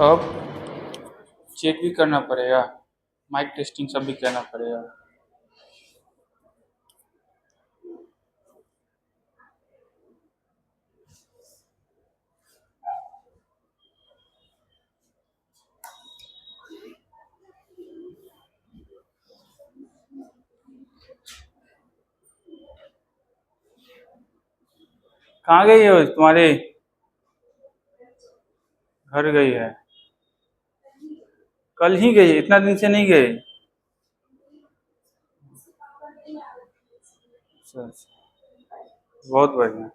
अब चेक भी करना पड़ेगा, माइक टेस्टिंग सब भी करना पड़ेगा। कहाँ गई है तुम्हारे? घर गई है? कल ही गई, इतना दिन से नहीं गई? अच्छा अच्छा, बहुत बढ़िया।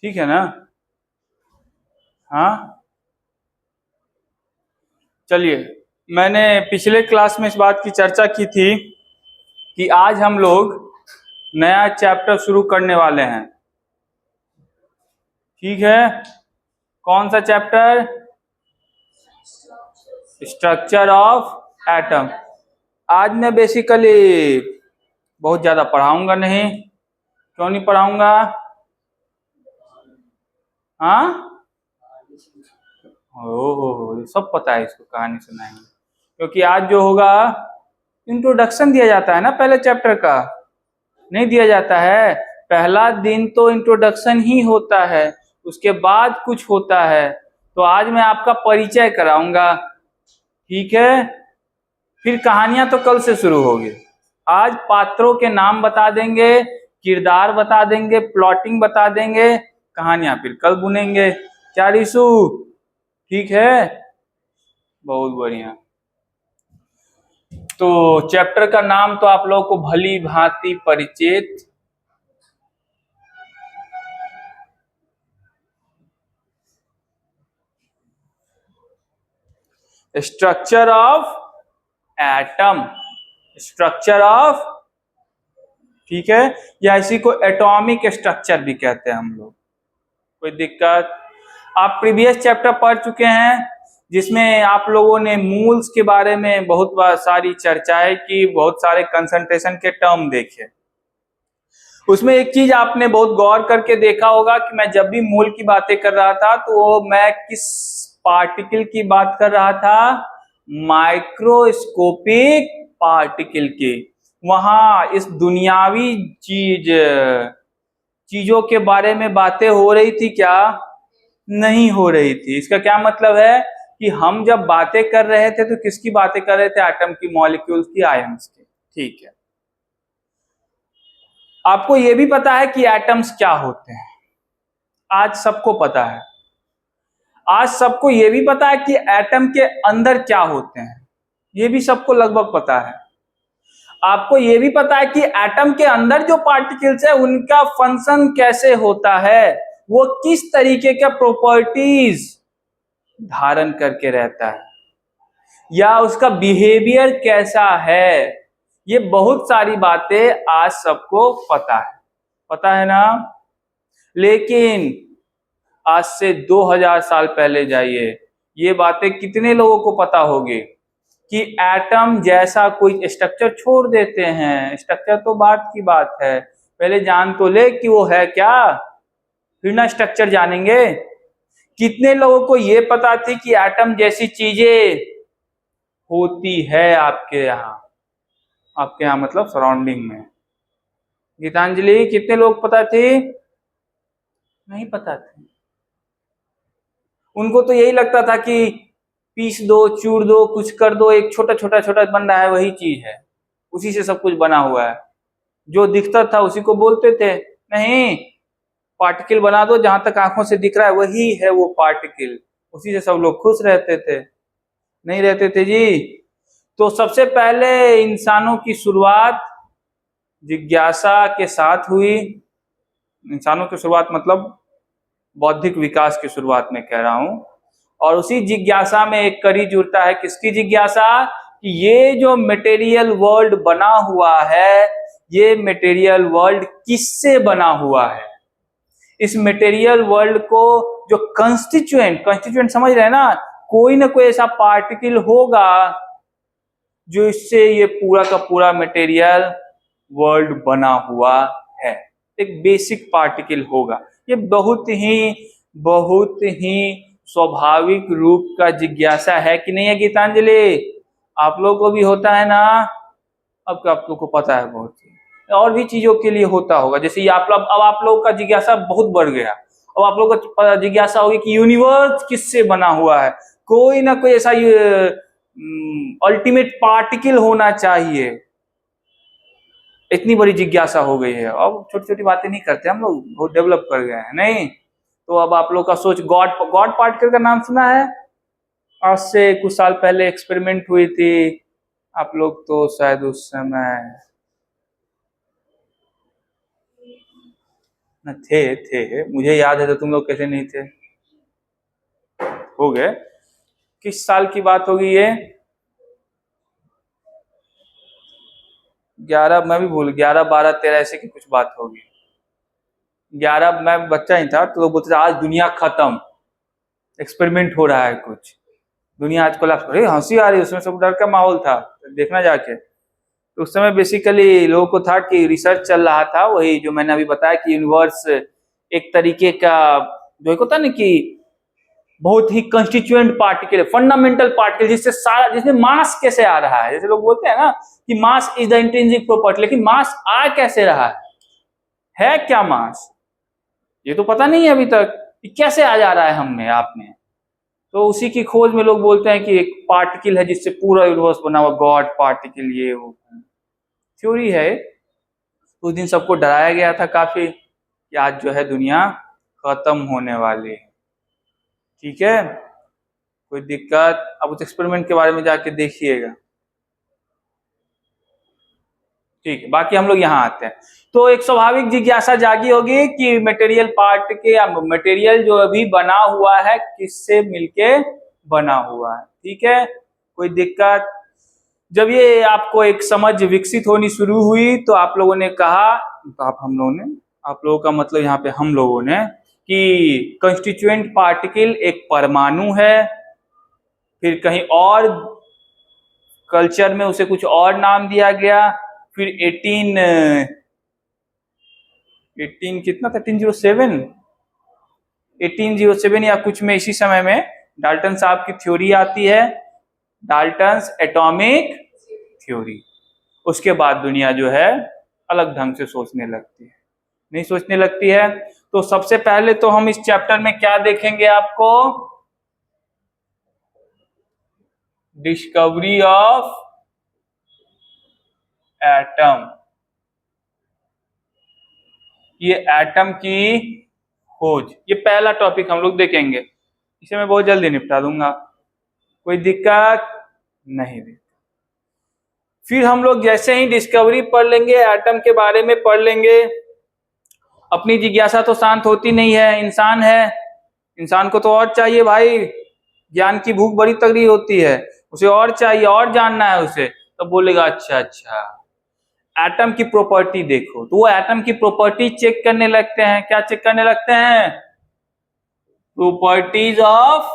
ठीक है ना? हाँ चलिए, मैंने पिछले क्लास में इस बात की चर्चा की थी कि आज हम लोग नया चैप्टर शुरू करने वाले हैं। ठीक है, कौन सा चैप्टर? Structure of atom. आज मैं बेसिकली बहुत ज्यादा पढ़ाऊंगा नहीं। क्यों नहीं पढ़ाऊंगा? हाँ, ओहो, सब पता है, इसको कहानी सुनाएंगे। क्योंकि आज जो होगा, इंट्रोडक्शन दिया जाता है ना पहले चैप्टर का, नहीं दिया जाता है। पहला दिन तो इंट्रोडक्शन ही होता है, उसके बाद कुछ होता है। तो आज मैं आपका परिचय कराऊंगा, ठीक है? फिर कहानियां तो कल से शुरू होगी। आज पात्रों के नाम बता देंगे, किरदार बता देंगे, प्लॉटिंग बता देंगे, कहानियां फिर कल बुनेंगे। क्या रिशु, ठीक है? बहुत बढ़िया। तो चैप्टर का नाम तो आप लोगों को भली भांति परिचित, structure of atom. Structure of, ठीक है, या इसी को एटॉमिक स्ट्रक्चर भी कहते हैं हम लोग। कोई दिक्कत? आप प्रीवियस चैप्टर पढ़ चुके हैं जिसमें आप लोगों ने मूल्स के बारे में बहुत सारी चर्चाएं की, बहुत सारे कंसंट्रेशन के टर्म देखे। उसमें एक चीज आपने बहुत गौर करके देखा होगा कि मैं जब भी मूल की बातें कर रहा था तो मैं किस पार्टिकल की बात कर रहा था? माइक्रोस्कोपिक पार्टिकल की। वहां इस दुनियावी चीजों के बारे में बातें हो रही थी क्या? नहीं हो रही थी। इसका क्या मतलब है कि हम जब बातें कर रहे थे तो किसकी बातें कर रहे थे? एटम की, मॉलिक्यूल्स की, आयन्स की। ठीक है, आपको यह भी पता है कि एटम्स क्या होते हैं, आज सबको पता है। आज सबको यह भी पता है कि एटम के अंदर क्या होते हैं, यह भी सबको लगभग पता है। आपको यह भी पता है कि एटम के अंदर जो पार्टिकल्स है उनका फंक्शन कैसे होता है, वो किस तरीके के प्रॉपर्टीज धारण करके रहता है, या उसका बिहेवियर कैसा है। ये बहुत सारी बातें आज सबको पता है ना? लेकिन आज से 2000 साल पहले जाइए, ये बातें कितने लोगों को पता होगी कि एटम जैसा कोई स्ट्रक्चर छोड़ देते हैं। स्ट्रक्चर तो बात की बात है, पहले जान तो ले कि वो है क्या, फिर ना स्ट्रक्चर जानेंगे। कितने लोगों को ये पता थी कि एटम जैसी चीजें होती है आपके यहाँ? आपके यहाँ मतलब सराउंडिंग में। गीतांजलि, कितने लोग पता थे? नहीं पता थे। उनको तो यही लगता था कि पीस दो, चूर दो, कुछ कर दो, एक छोटा छोटा छोटा बन रहा है, वही चीज है, उसी से सब कुछ बना हुआ है। जो दिखता था उसी को बोलते थे। नहीं, पार्टिकल बना दो, जहां तक आंखों से दिख रहा है वही है वो पार्टिकल, उसी से सब लोग खुश रहते थे। नहीं रहते थे जी। तो सबसे पहले इंसानों की शुरुआत जिज्ञासा के साथ हुई। इंसानों की शुरुआत मतलब बौद्धिक विकास की शुरुआत में कह रहा हूं। और उसी जिज्ञासा में एक कड़ी जुड़ता है, किसकी जिज्ञासा? कि ये जो मटेरियल वर्ल्ड बना हुआ है, ये मटेरियल वर्ल्ड किससे बना हुआ है? इस मटेरियल वर्ल्ड को जो कंस्टिट्यूएंट समझ रहे हैं ना, कोई ना कोई ऐसा पार्टिकल होगा जो इससे ये पूरा का पूरा मटेरियल वर्ल्ड बना हुआ है। एक बेसिक पार्टिकल होगा। ये बहुत ही बहुत ही स्वाभाविक रूप का जिज्ञासा है कि नहीं है गीतांजलि? आप लोगों को भी होता है ना? अब आप लोग को पता है बहुत ही, और भी चीजों के लिए होता होगा। जैसे ये अब आप लोगों का जिज्ञासा बहुत बढ़ गया। अब आप लोगों को जिज्ञासा होगी कि यूनिवर्स किससे बना हुआ है, कोई ना कोई ऐसा अल्टीमेट पार्टिकल होना चाहिए। इतनी बड़ी जिज्ञासा हो गई है। अब छोटी छोटी बातें नहीं करते हम लोग, बहुत डेवलप कर गए हैं। नहीं तो अब आप लोग का सोच, गॉड गॉड पार्टिकल का नाम सुना है? आज से कुछ साल पहले एक्सपेरिमेंट हुई थी, आप लोग तो शायद उस समय न थे मुझे याद है, तो तुम लोग कैसे नहीं थे? हो गए। किस साल की बात होगी ये? 11, मैं भी भूल, 11, 12, 13 ऐसे की कुछ बात होगी। 11 मैं बच्चा ही था, तो लोग बोलते थे आज दुनिया खत्म, एक्सपेरिमेंट हो रहा है कुछ, दुनिया आज कोलैप्स। अरे हंसी आ रही है, उसमें सब डर का माहौल था, देखना जाके। तो उस समय बेसिकली लोगों को था कि रिसर्च चल रहा था, वही जो मैंने अभी बताया कि यूनिवर्स एक तरीके का जो एक होता है ना कि बहुत ही कंस्टिट्यूएंट पार्टिकल है, फंडामेंटल पार्टिकल, जिससे सारा, जिसमें मास कैसे आ रहा है। जैसे लोग बोलते हैं ना कि mass is the intrinsic property, लेकिन मास आ कैसे रहा है क्या मास? ये तो पता नहीं है अभी तक कि कैसे आ जा रहा है हम में, आप में। तो उसी की खोज में लोग बोलते हैं कि एक पार्टिकल है जिससे पूरा यूनिवर्स बना हुआ, गॉड पार्टिकल, ये वो थ्योरी है। उस दिन सबको डराया गया था काफी कि आज जो है दुनिया खत्म होने वाली है। ठीक है, कोई दिक्कत? अब उस एक्सपेरिमेंट के बारे में जाके देखिएगा। ठीक है, बाकी हम लोग यहाँ आते हैं। तो एक स्वाभाविक जिज्ञासा जागी होगी कि मटेरियल पार्ट के, या मटेरियल जो अभी बना हुआ है किससे मिलके बना हुआ है। ठीक है, कोई दिक्कत? जब ये आपको एक समझ विकसित होनी शुरू हुई तो आप लोगों ने कहा, तो हम लोगों ने, आप लोगों का मतलब यहाँ पे हम लोगों ने, कि कंस्टिट्यूएंट पार्टिकल एक परमाणु है। फिर कहीं और कल्चर में उसे कुछ और नाम दिया गया। फिर 18 कितना था, 1807 या कुछ में, इसी समय में डाल्टन साहब की थ्योरी आती है, डाल्टन्स एटॉमिक थ्योरी। उसके बाद दुनिया जो है अलग ढंग से सोचने लगती है, नहीं सोचने लगती है। तो सबसे पहले तो हम इस चैप्टर में क्या देखेंगे, आपको डिस्कवरी ऑफ एटम, ये एटम की खोज, ये पहला टॉपिक हम लोग देखेंगे। इसे मैं बहुत जल्दी निपटा दूंगा, कोई दिक्कत नहीं। फिर हम लोग जैसे ही डिस्कवरी पढ़ लेंगे, एटम के बारे में पढ़ लेंगे, अपनी जिज्ञासा तो शांत होती नहीं है, इंसान है, इंसान को तो और चाहिए भाई, ज्ञान की भूख बड़ी तगड़ी होती है, उसे और चाहिए, और जानना है उसे। तो बोलेगा अच्छा अच्छा एटम की प्रॉपर्टी देखो, तो वो एटम की प्रॉपर्टी चेक करने लगते हैं। क्या चेक करने लगते हैं? प्रॉपर्टीज ऑफ,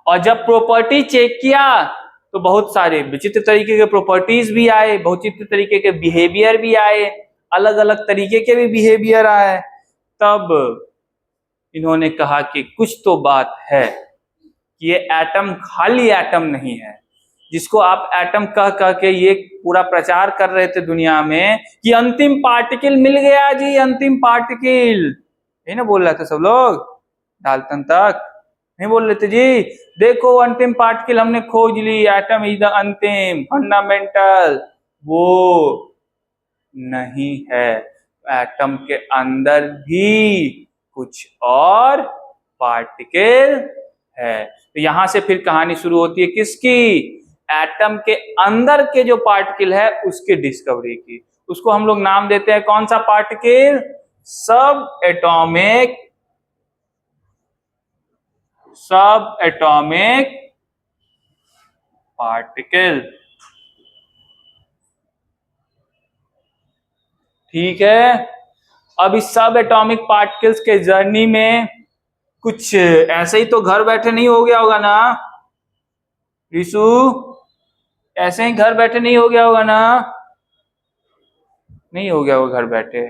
और जब प्रॉपर्टी चेक किया तो बहुत सारे विचित्र तरीके के प्रॉपर्टीज भी आए, बहुत विचित्र तरीके के बिहेवियर भी आए, अलग अलग तरीके के भी बिहेवियर आए। तब इन्होंने कहा कि कुछ तो बात है कि ये एटम खाली एटम नहीं है, जिसको आप एटम कह कह के ये पूरा प्रचार कर रहे थे दुनिया में कि अंतिम पार्टिकल मिल गया जी, अंतिम पार्टिकल, यही ना बोल रहे थे सब लोग, डाल्टन तक नहीं बोल रहे थे जी, देखो अंतिम पार्टिकल हमने खोज ली, एटम इज द अंतिम फंडामेंटल। वो नहीं है, एटम के अंदर भी कुछ और पार्टिकल है। तो यहां से फिर कहानी शुरू होती है किसकी? एटम के अंदर के जो पार्टिकल है उसकी डिस्कवरी की। उसको हम लोग नाम देते हैं कौन सा पार्टिकल? सब एटॉमिक पार्टिकल। ठीक है, अब इस सब एटॉमिक पार्टिकल्स के जर्नी में कुछ ऐसे ही तो घर बैठे नहीं हो गया होगा ना रिशु? ऐसे ही घर बैठे नहीं हो गया होगा ना? नहीं हो गया वो घर बैठे।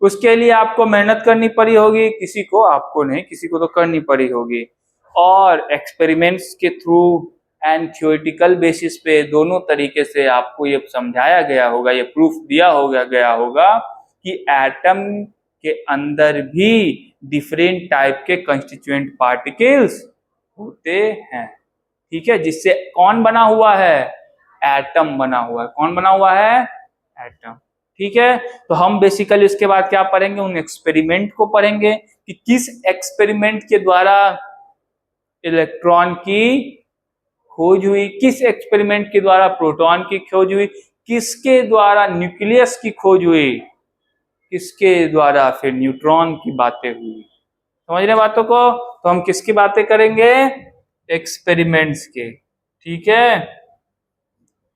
उसके लिए आपको मेहनत करनी पड़ी होगी, किसी को, आपको नहीं, किसी को तो करनी पड़ी होगी। और एक्सपेरिमेंट्स के थ्रू एंड थ्योरेटिकल बेसिस पे दोनों तरीके से आपको ये समझाया गया होगा, ये प्रूफ दिया गया होगा कि एटम के अंदर भी डिफरेंट टाइप के कंस्टिट्यूएंट पार्टिकल्स होते हैं। ठीक है, जिससे कौन बना हुआ है? एटम बना हुआ है। कौन बना हुआ है? एटम। ठीक है, तो हम बेसिकली उसके बाद क्या पढ़ेंगे? उन एक्सपेरिमेंट को पढ़ेंगे कि किस एक्सपेरिमेंट के द्वारा इलेक्ट्रॉन की खोज हुई, किस एक्सपेरिमेंट के द्वारा प्रोटॉन की खोज हुई, किसके द्वारा न्यूक्लियस की खोज हुई, किसके द्वारा फिर न्यूट्रॉन की बातें हुई। समझ रहे बातों को? तो हम किसकी बातें करेंगे? एक्सपेरिमेंट्स के। ठीक है,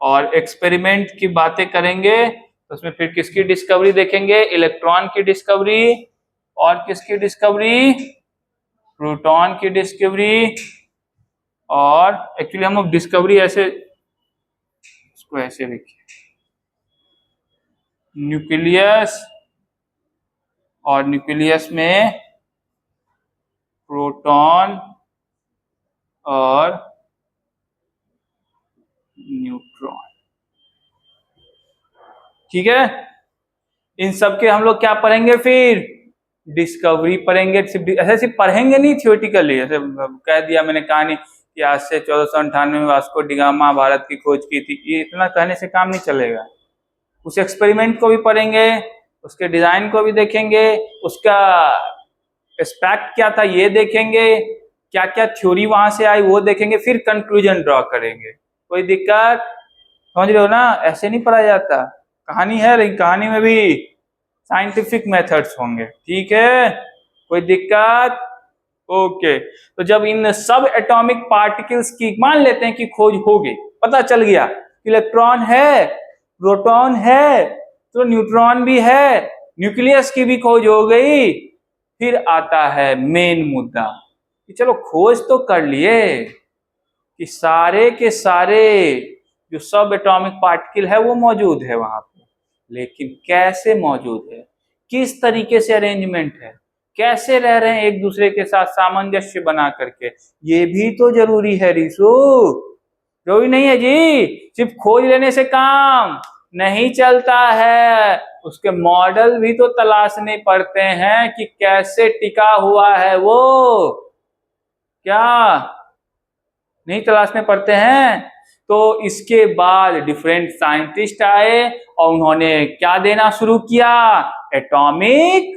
और एक्सपेरिमेंट की बातें करेंगे तो उसमें फिर किसकी डिस्कवरी देखेंगे? इलेक्ट्रॉन की डिस्कवरी, और किसकी डिस्कवरी? प्रोटॉन की डिस्कवरी। और एक्चुअली हम लोग डिस्कवरी ऐसे, इसको ऐसे लिखिए, न्यूक्लियस, और न्यूक्लियस में प्रोटॉन और न्यूट्रॉन। ठीक है, इन सब के हम लोग क्या पढ़ेंगे? फिर डिस्कवरी पढ़ेंगे। सिर्फ पढ़ेंगे नहीं थियोरेटिकली, ऐसे कह दिया मैंने कहानी कि आज से 1498 में वास्को डी गामा भारत की खोज की थी, ये इतना कहने से काम नहीं चलेगा। उस एक्सपेरिमेंट को भी पढ़ेंगे, उसके डिजाइन को भी देखेंगे, उसका एस्पेक्ट क्या था ये देखेंगे, क्या क्या थ्योरी वहां से आई वो देखेंगे, फिर कंक्लूजन ड्रॉ करेंगे। कोई दिक्कत? समझ रहे हो ना? ऐसे नहीं पढ़ा जाता। कहानी है, लेकिन कहानी में भी साइंटिफिक मेथड्स होंगे। ठीक है, कोई दिक्कत? ओके, तो जब इन सब एटॉमिक पार्टिकल्स की मान लेते हैं कि खोज हो गई, पता चल गया इलेक्ट्रॉन है, प्रोटॉन है, तो न्यूट्रॉन भी है, न्यूक्लियस की भी खोज हो गई, फिर आता है मेन मुद्दा कि चलो खोज तो कर लिए कि सारे के सारे जो सब एटॉमिक पार्टिकल है वो मौजूद है वहां पे, लेकिन कैसे मौजूद है, किस तरीके से अरेंजमेंट है, कैसे रह रहे हैं एक दूसरे के साथ सामंजस्य बना करके, ये भी तो जरूरी है रिशु। जरूरी नहीं है जी, सिर्फ खोज लेने से काम नहीं चलता है, उसके मॉडल भी तो तलाशने पड़ते हैं कि कैसे टिका हुआ है वो। क्या नहीं तलाशने पड़ते हैं? तो इसके बाद डिफरेंट साइंटिस्ट आए और उन्होंने क्या देना शुरू किया? Atomic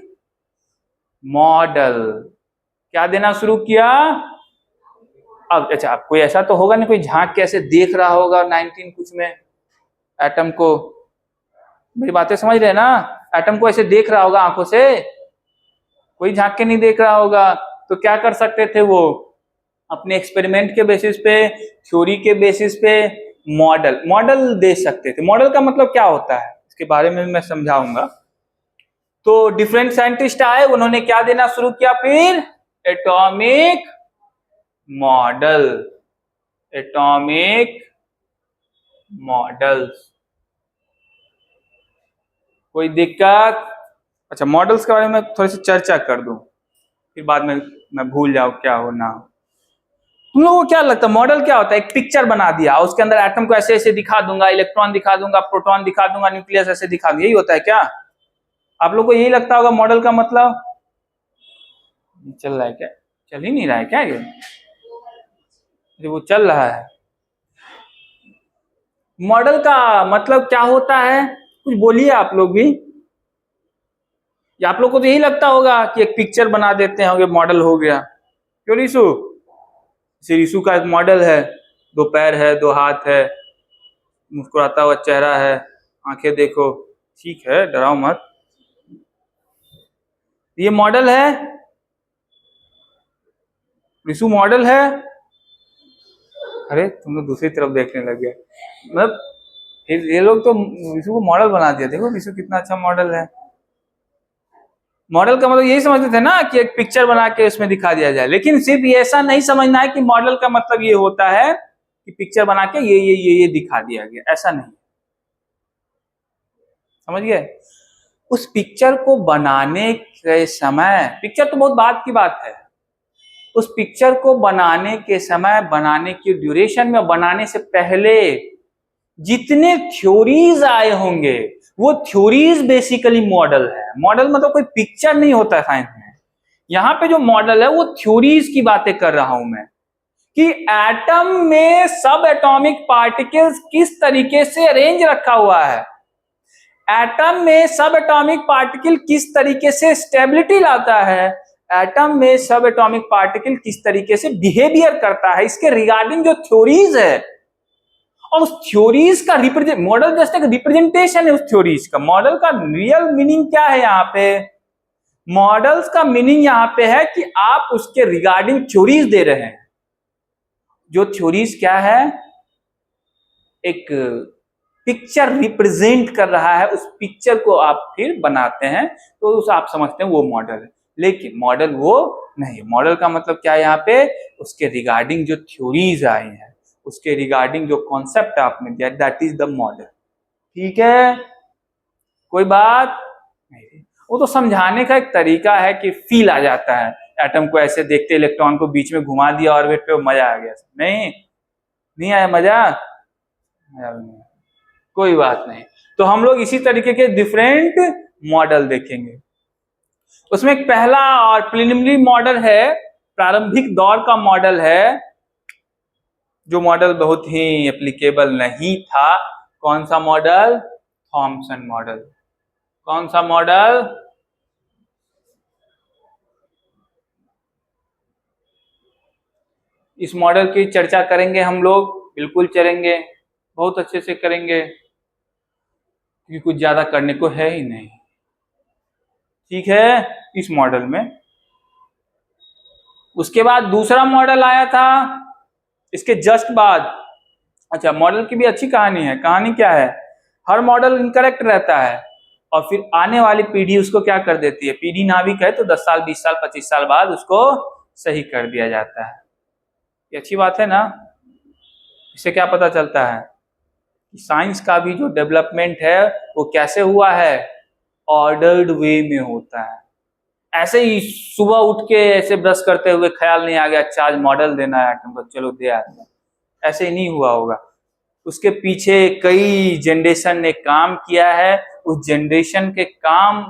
model. क्या देना शुरू किया? अब अच्छा, अब कोई ऐसा तो होगा नहीं कोई झांक के ऐसे देख रहा होगा 19 कुछ में एटम को, मेरी बातें समझ रहे हैं ना? एटम को ऐसे देख रहा होगा आंखों से, कोई झांक के नहीं देख रहा होगा। तो क्या कर सकते थे वो? अपने एक्सपेरिमेंट के बेसिस पे, थ्योरी के बेसिस पे मॉडल दे सकते थे। मॉडल का मतलब क्या होता है इसके बारे में मैं समझाऊंगा। तो डिफरेंट साइंटिस्ट आए, उन्होंने क्या देना शुरू किया? फिर एटॉमिक मॉडल, एटॉमिक मॉडल्स। कोई दिक्कत? अच्छा, मॉडल्स के बारे में थोड़ी सी चर्चा कर दूं, फिर बाद में मैं भूल जाऊं क्या हो ना हो। तुम लोगों को क्या लगता है मॉडल क्या होता है? एक पिक्चर बना दिया, उसके अंदर एटम को ऐसे ऐसे दिखा दूंगा, इलेक्ट्रॉन दिखा दूंगा, प्रोटॉन दिखा दूंगा, न्यूक्लियस ऐसे दिखा दूंगा, यही होता है क्या? आप लोग को यही लगता होगा मॉडल का मतलब? चल रहा है क्या? चल ही नहीं रहा है क्या ये? वो चल रहा है। मॉडल का मतलब क्या होता है? कुछ बोलिए आप लोग भी। या आप लोग को तो यही लगता होगा कि एक पिक्चर बना देते हैं, मॉडल हो गया। क्यों रिशु? रिशु का एक मॉडल है, 2 पैर है, 2 हाथ है, मुस्कुराता हुआ चेहरा है, आंखें देखो। ठीक है, डराओ मत, ये मॉडल है। रिशु मॉडल है। अरे तुम लोग दूसरी तरफ देखने लग गए। मतलब ये लोग तो रिशु को मॉडल बना दिया। देखो रिशु कितना अच्छा मॉडल है। मॉडल का मतलब यही समझते थे ना कि एक पिक्चर बना के उसमें दिखा दिया जाए, लेकिन सिर्फ ऐसा नहीं समझना है कि मॉडल का मतलब ये होता है कि पिक्चर बना के ये दिखा दिया गया, ऐसा नहीं। समझ गए? उस पिक्चर को बनाने के समय, पिक्चर तो बहुत बाद की बात है, उस पिक्चर को बनाने के समय, बनाने की ड्यूरेशन में, बनाने से पहले जितने थ्योरीज आए होंगे, वो थ्योरीज बेसिकली मॉडल है। मॉडल मतलब कोई पिक्चर नहीं होता साइंस में। यहां पे जो मॉडल है वो थ्योरीज की बातें कर रहा हूं मैं, कि एटम में सब एटॉमिक पार्टिकल्स किस तरीके से अरेंज रखा हुआ है, एटम में सब एटॉमिक पार्टिकल किस तरीके से स्टेबिलिटी लाता है, एटम में सब एटॉमिक पार्टिकल किस तरीके से बिहेवियर करता है, इसके रिगार्डिंग जो थ्योरीज है, और उस थ्योरीज का रिप्रेजेंट, मॉडल जस्ट एक रिप्रेजेंटेशन है उस थ्योरीज का। मॉडल का रियल मीनिंग क्या है यहाँ पे? मॉडल्स का मीनिंग यहाँ पे है कि आप उसके रिगार्डिंग थ्योरीज दे रहे हैं। जो थ्योरीज क्या है? एक पिक्चर रिप्रेजेंट कर रहा है, उस पिक्चर को आप फिर बनाते हैं, तो उस आप समझते हैं वो मॉडल है। लेकिन मॉडल वो नहीं। मॉडल का मतलब क्या है यहाँ पे? उसके रिगार्डिंग जो थ्योरीज आई हैं, उसके रिगार्डिंग जो कॉन्सेप्ट आपने दिया, दैट इज द मॉडल। ठीक है, कोई बात नहीं। वो तो समझाने का एक तरीका है कि फील आ जाता है, एटम को ऐसे देखते, इलेक्ट्रॉन को बीच में घुमा दिया ऑर्बिट पे, मजा आ गया। नहीं आया मजा? कोई बात नहीं। तो हम लोग इसी तरीके के डिफरेंट मॉडल देखेंगे। उसमें एक पहला और प्रिलिमिनरी मॉडल है, प्रारंभिक दौर का मॉडल है, जो मॉडल बहुत ही एप्लीकेबल नहीं था। कौन सा मॉडल? Thompson model. कौन सा मॉडल? इस मॉडल की चर्चा करेंगे हम लोग, बिल्कुल चलेंगे, बहुत अच्छे से करेंगे, क्योंकि कुछ ज्यादा करने को है ही नहीं। ठीक है, इस मॉडल में। उसके बाद दूसरा मॉडल आया था इसके जस्ट बाद। अच्छा, मॉडल की भी अच्छी कहानी है। कहानी क्या है? हर मॉडल इनकरेक्ट रहता है, और फिर आने वाली पीढ़ी उसको क्या कर देती है, पीढ़ी नाभिक है तो 10 साल 20 साल 25 साल बाद उसको सही कर दिया जाता है। ये अच्छी बात है ना? इससे क्या पता चलता है कि साइंस का भी जो डेवलपमेंट है वो कैसे हुआ है, ऑर्डर्ड वे में होता है। ऐसे ही सुबह उठ के ऐसे ब्रश करते हुए ख्याल नहीं आ गया, अच्छा आज मॉडल देना है एटम को, चलो दे आते हैं, ऐसे ही नहीं हुआ होगा। उसके पीछे कई जनरेशन ने काम किया है, उस जनरेशन के काम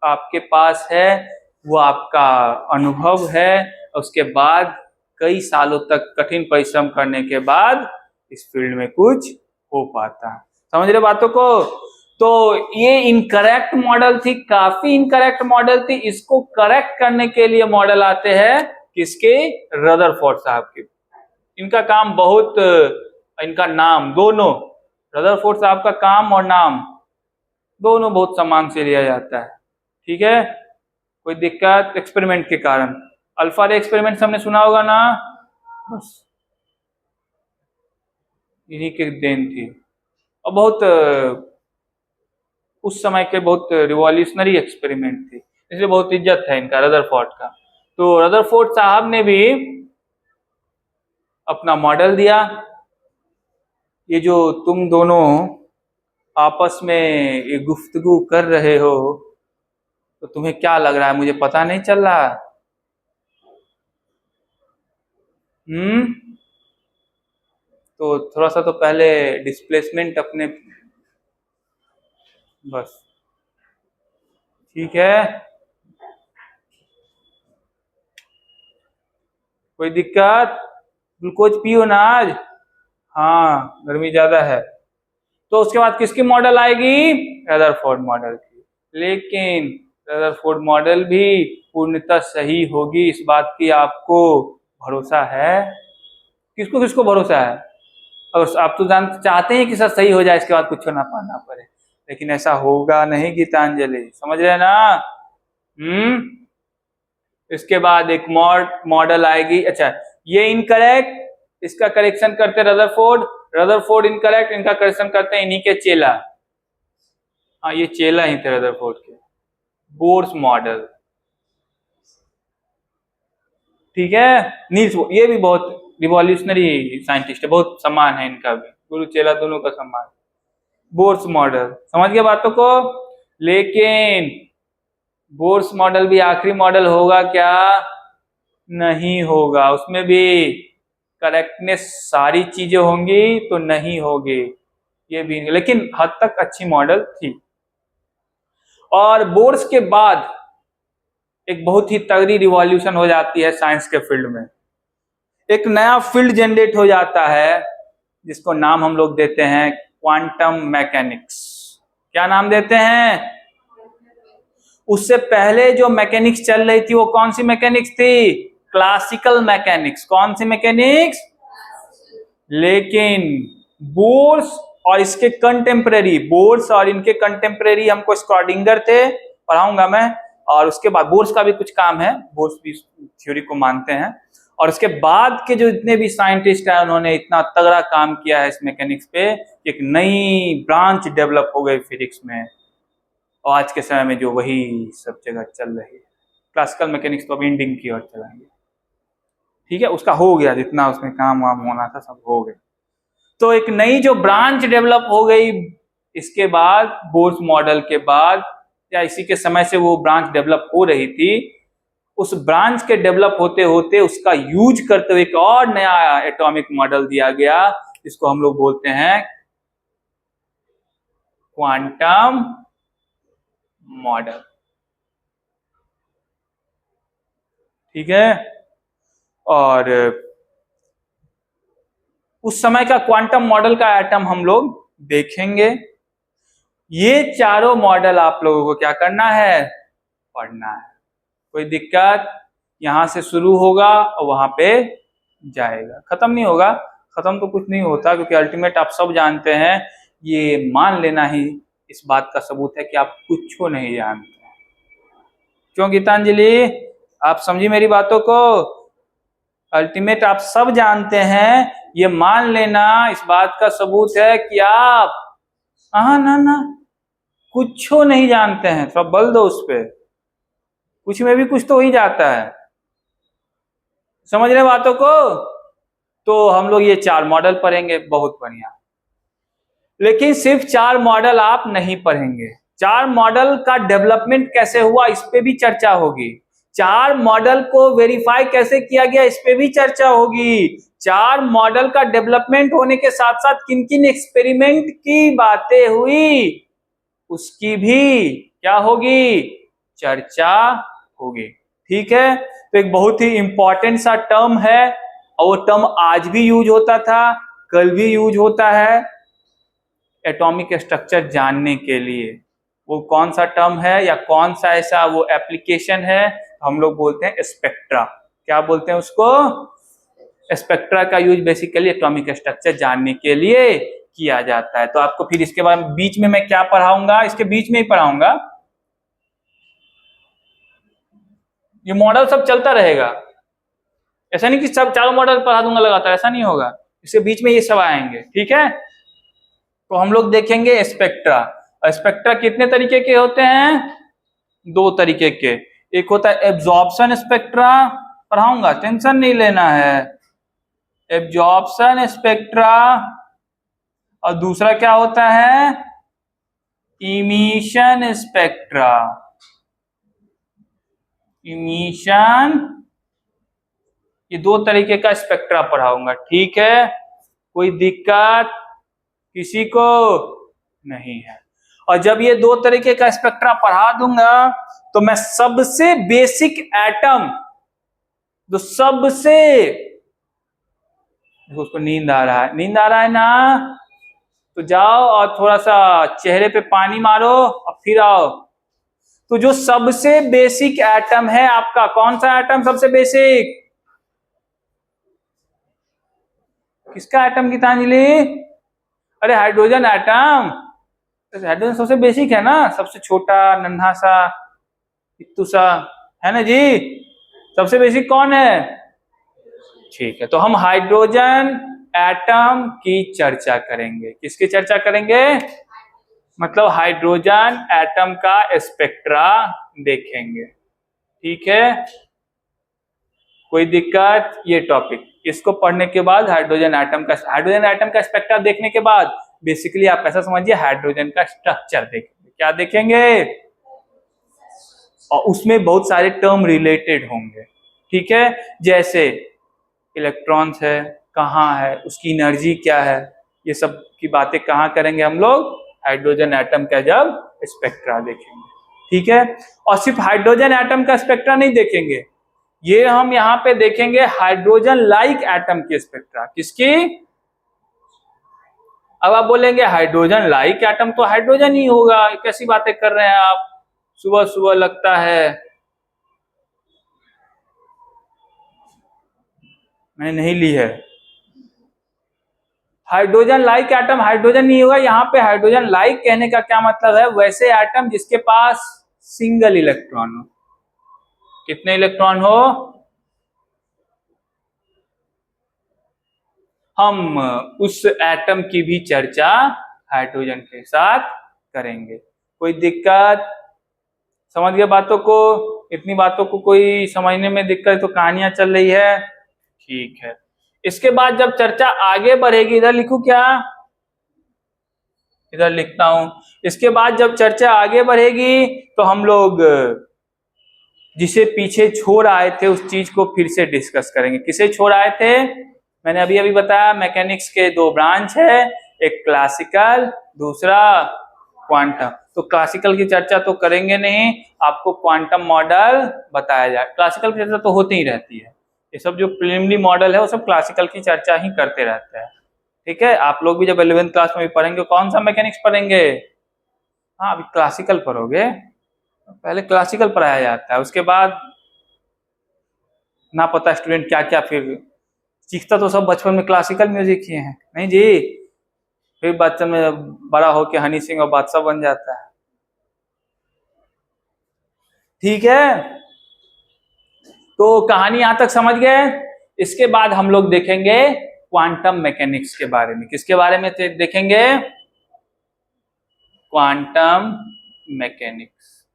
आपके पास है, वो आपका अनुभव है। उसके बाद कई सालों तक कठिन परिश्रम करने के बाद इस फील्ड में कुछ हो पाता है। समझ रहे बातों को? तो ये इनकरेक्ट मॉडल थी, काफी इनकरेक्ट मॉडल थी। इसको करेक्ट करने के लिए मॉडल आते हैं किसके? रदरफोर्ड साहब के। इनका काम बहुत, इनका नाम दोनों, रदरफोर्ड साहब का काम और नाम दोनों बहुत सम्मान से लिया जाता है। ठीक है, कोई दिक्कत? एक्सपेरिमेंट के कारण, अल्फा रे एक्सपेरिमेंट हमने सुना होगा ना, बस इन्हीं की देन थी। और बहुत उस समय के बहुत रिवॉल्यूशनरी एक्सपेरिमेंट थी, इसलिए बहुत इज्जत है इनका, रदरफोर्ड का। तो रदरफोर्ड साहब ने भी अपना मॉडल दिया। ये जो तुम दोनों आपस में ये गुफ्तगू कर रहे हो, तो तुम्हें क्या लग रहा है, मुझे पता नहीं चल रहा? तो थोड़ा सा तो पहले डिस्प्लेसमेंट अपने, बस ठीक है, कोई दिक्कत? ग्लूकोज पियो ना आज, हाँ गर्मी ज्यादा है। तो उसके बाद किसकी मॉडल आएगी? रदरफोर्ड मॉडल की। लेकिन रदरफोर्ड मॉडल भी पूर्णतः सही होगी, इस बात की आपको भरोसा है? किसको किसको भरोसा है? और आप तो चाहते हैं कि सर सही हो जाए, इसके बाद कुछ ना पाना पड़े, लेकिन ऐसा होगा नहीं गीतांजलि, समझ रहे हैं ना? इसके बाद एक मॉडल आएगी। अच्छा, ये इनकरेक्ट, इसका करेक्शन करते रदरफोर्ड, रदरफोर्ड इनकरेक्ट, इनका करेक्शन करते हैं इन्हीं के चेला। हाँ, ये चेला ही थे रदरफोर्ड के, बोर्स मॉडल। ठीक है, नील्स ये भी बहुत रिवॉल्यूशनरी साइंटिस्ट है, बहुत सम्मान है इनका भी, गुरु चेला दोनों का सम्मान। बोर्स मॉडल, समझ गए बातों को। लेकिन बोर्स मॉडल भी आखिरी मॉडल होगा क्या? नहीं होगा, उसमें भी करेक्टनेस सारी चीजें होंगी तो नहीं होगी, ये भी नहीं, लेकिन हद तक अच्छी मॉडल थी। और बोर्स के बाद एक बहुत ही तगड़ी रिवॉल्यूशन हो जाती है साइंस के फील्ड में, एक नया फील्ड जनरेट हो जाता है जिसको नाम हम लोग देते हैं क्वांटम मैकेनिक्स। क्या नाम देते हैं? उससे पहले जो मैकेनिक्स चल रही थी वो कौन सी मैकेनिक्स थी? Classical mechanics. कौन सी मैकेनिक्स? लेकिन बोर्स और इसके कंटेम्परेरी, बोर्स और इनके कंटेम्परेरी हमको स्क्रॉडिंगर थे, पढ़ाऊंगा मैं, और उसके बाद बोर्स का भी कुछ काम है, बोर्स भी थ्योरी को मानते हैं, और उसके बाद के जो जितने भी साइंटिस्ट हैं उन्होंने इतना तगड़ा काम किया है इस मैकेनिक्स पे, एक नई ब्रांच डेवलप हो गई फिजिक्स में, और आज के समय में जो वही सब जगह चल रही है। क्लासिकल मैकेनिक्स तो अब एंडिंग की ओर चलाएंगे, ठीक है, उसका हो गया, जितना उसमें काम वाम होना था सब हो गया। तो एक नई जो ब्रांच डेवलप हो गई इसके बाद, बोर्स मॉडल के बाद, या इसी के समय से वो ब्रांच डेवलप हो रही थी, उस ब्रांच के डेवलप होते होते उसका यूज करते हुए एक और नया एटॉमिक मॉडल दिया गया, जिसको हम लोग बोलते हैं क्वांटम मॉडल, ठीक है। और उस समय का क्वांटम मॉडल का एटम हम लोग देखेंगे। ये चारों मॉडल आप लोगों को क्या करना है? पढ़ना है। कोई दिक्कत? यहां से शुरू होगा और वहां पे जाएगा, खत्म नहीं होगा। खत्म तो कुछ नहीं होता, क्योंकि अल्टीमेट आप सब जानते हैं, ये मान लेना ही इस बात का सबूत है कि आप कुछ नहीं जानते। क्यों गीतांजलि, आप समझी मेरी बातों को? अल्टीमेट आप सब जानते हैं, ये मान लेना इस बात का सबूत है कि आप ना कुछ नहीं जानते हैं। थोड़ा बल दो उस पे, कुछ में भी कुछ तो हो ही जाता है, समझ रहे बातों को? तो हम लोग ये चार मॉडल पढ़ेंगे, बहुत बढ़िया। लेकिन सिर्फ चार मॉडल आप नहीं पढ़ेंगे, चार मॉडल का डेवलपमेंट कैसे हुआ इस पे भी चर्चा होगी, चार मॉडल को वेरीफाई कैसे किया गया इस पे भी चर्चा होगी, चार मॉडल का डेवलपमेंट होने के साथ साथ किन किन एक्सपेरिमेंट की बातें हुई उसकी भी क्या होगी? चर्चा होगी, ठीक है। तो एक बहुत ही इंपॉर्टेंट सा टर्म है, और वो टर्म आज भी यूज होता था, कल भी यूज होता है एटॉमिक स्ट्रक्चर जानने के लिए। वो कौन सा टर्म है या कौन सा ऐसा वो एप्लीकेशन है? हम लोग बोलते हैं स्पेक्ट्रा। क्या बोलते हैं उसको? स्पेक्ट्रा का यूज बेसिकली एटॉमिक स्ट्रक्चर जानने के लिए किया जाता है। तो आपको फिर इसके बाद बीच में मैं क्या पढ़ाऊंगा, इसके बीच में ही पढ़ाऊंगा, ये मॉडल सब चलता रहेगा, ऐसा नहीं कि सब चारों मॉडल पढ़ा दूंगा लगातार, ऐसा नहीं होगा, इसके बीच में ये सब आएंगे, ठीक है। तो हम लोग देखेंगे स्पेक्ट्रा। स्पेक्ट्रा कितने तरीके के होते हैं? दो तरीके के, एक होता है एब्जॉर्प्शन स्पेक्ट्रा, पढ़ाऊंगा, टेंशन नहीं लेना है, एब्जॉर्प्शन स्पेक्ट्रा, और दूसरा क्या होता है? Emission spectra. इमिशन, ये दो तरीके का स्पेक्ट्रा पढ़ाऊंगा, ठीक है। कोई दिक्कत किसी को नहीं है? और जब ये दो तरीके का स्पेक्ट्रा पढ़ा दूंगा तो मैं सबसे बेसिक एटम, जो सबसे, उसको नींद आ रहा है, नींद आ रहा है ना, तो जाओ और थोड़ा सा चेहरे पे पानी मारो और फिर आओ। तो जो सबसे बेसिक एटम है आपका, कौन सा एटम सबसे बेसिक? किसका एटम गीतांजलि? अरे हाइड्रोजन एटम। हाइड्रोजन सबसे बेसिक है ना, सबसे छोटा नन्हा सा इत्तू सा, है ना जी? सबसे बेसिक कौन है? ठीक है, तो हम हाइड्रोजन एटम की चर्चा करेंगे। किसकी चर्चा करेंगे? मतलब हाइड्रोजन एटम का स्पेक्ट्रा देखेंगे, ठीक है। कोई दिक्कत? ये टॉपिक, इसको पढ़ने के बाद हाइड्रोजन एटम का स्पेक्ट्रा देखने के बाद बेसिकली आप ऐसा समझिए हाइड्रोजन का स्ट्रक्चर देखेंगे। क्या देखेंगे? और उसमें बहुत सारे टर्म रिलेटेड होंगे, ठीक है, जैसे इलेक्ट्रॉन्स है, कहाँ है, उसकी एनर्जी क्या है, ये सब की बातें कहाँ करेंगे हम लोग? हाइड्रोजन एटम का जब स्पेक्ट्रा देखेंगे, ठीक है। और सिर्फ हाइड्रोजन एटम का स्पेक्ट्रा नहीं देखेंगे, ये हम यहाँ पे देखेंगे हाइड्रोजन लाइक एटम की स्पेक्ट्रा। किसकी? अब आप बोलेंगे हाइड्रोजन लाइक एटम तो हाइड्रोजन ही होगा, कैसी बातें कर रहे हैं आप, सुबह सुबह लगता है मैंने नहीं ली है। हाइड्रोजन लाइक एटम हाइड्रोजन नहीं होगा। यहाँ पे हाइड्रोजन लाइक कहने का क्या मतलब है? वैसे एटम जिसके पास सिंगल इलेक्ट्रॉन हो। कितने इलेक्ट्रॉन हो? हम उस एटम की भी चर्चा हाइड्रोजन के साथ करेंगे। कोई दिक्कत? समझ गए बातों को? इतनी बातों को कोई समझने में दिक्कत तो कहानियां चल रही है, ठीक है। इसके बाद जब चर्चा आगे बढ़ेगी, इधर लिखूं क्या? इधर लिखता हूं। इसके बाद जब चर्चा आगे बढ़ेगी तो हम लोग जिसे पीछे छोड़ आए थे उस चीज को फिर से डिस्कस करेंगे। किसे छोड़ आए थे? मैंने अभी अभी बताया मैकेनिक्स के दो ब्रांच है, एक क्लासिकल, दूसरा क्वांटम। तो क्लासिकल की चर्चा तो करेंगे नहीं, आपको क्वांटम मॉडल बताया जाए। क्लासिकल की चर्चा तो होती ही रहती है, ये सब जो प्रिलिमिनरी मॉडल है वो सब क्लासिकल की चर्चा ही करते रहते हैं, ठीक है। आप लोग भी जब 11th क्लास में भी पढ़ेंगे, कौन सा मैकेनिक्स पढ़ेंगे? हाँ, अभी क्लासिकल पढ़ोगे, पहले क्लासिकल पढ़ाया जाता है, उसके बाद ना पता स्टूडेंट क्या क्या फिर सीखता तो सब बचपन में क्लासिकल म्यूजिक ही है, नहीं जी। फिर बच्चन में बड़ा होके हनी सिंह और बादशाह बन जाता है, ठीक है। तो कहानी यहां तक समझ गए। इसके बाद हम लोग देखेंगे क्वांटम मैकेनिक्स के बारे में। किसके बारे में देखेंगे? Quantum mechanics.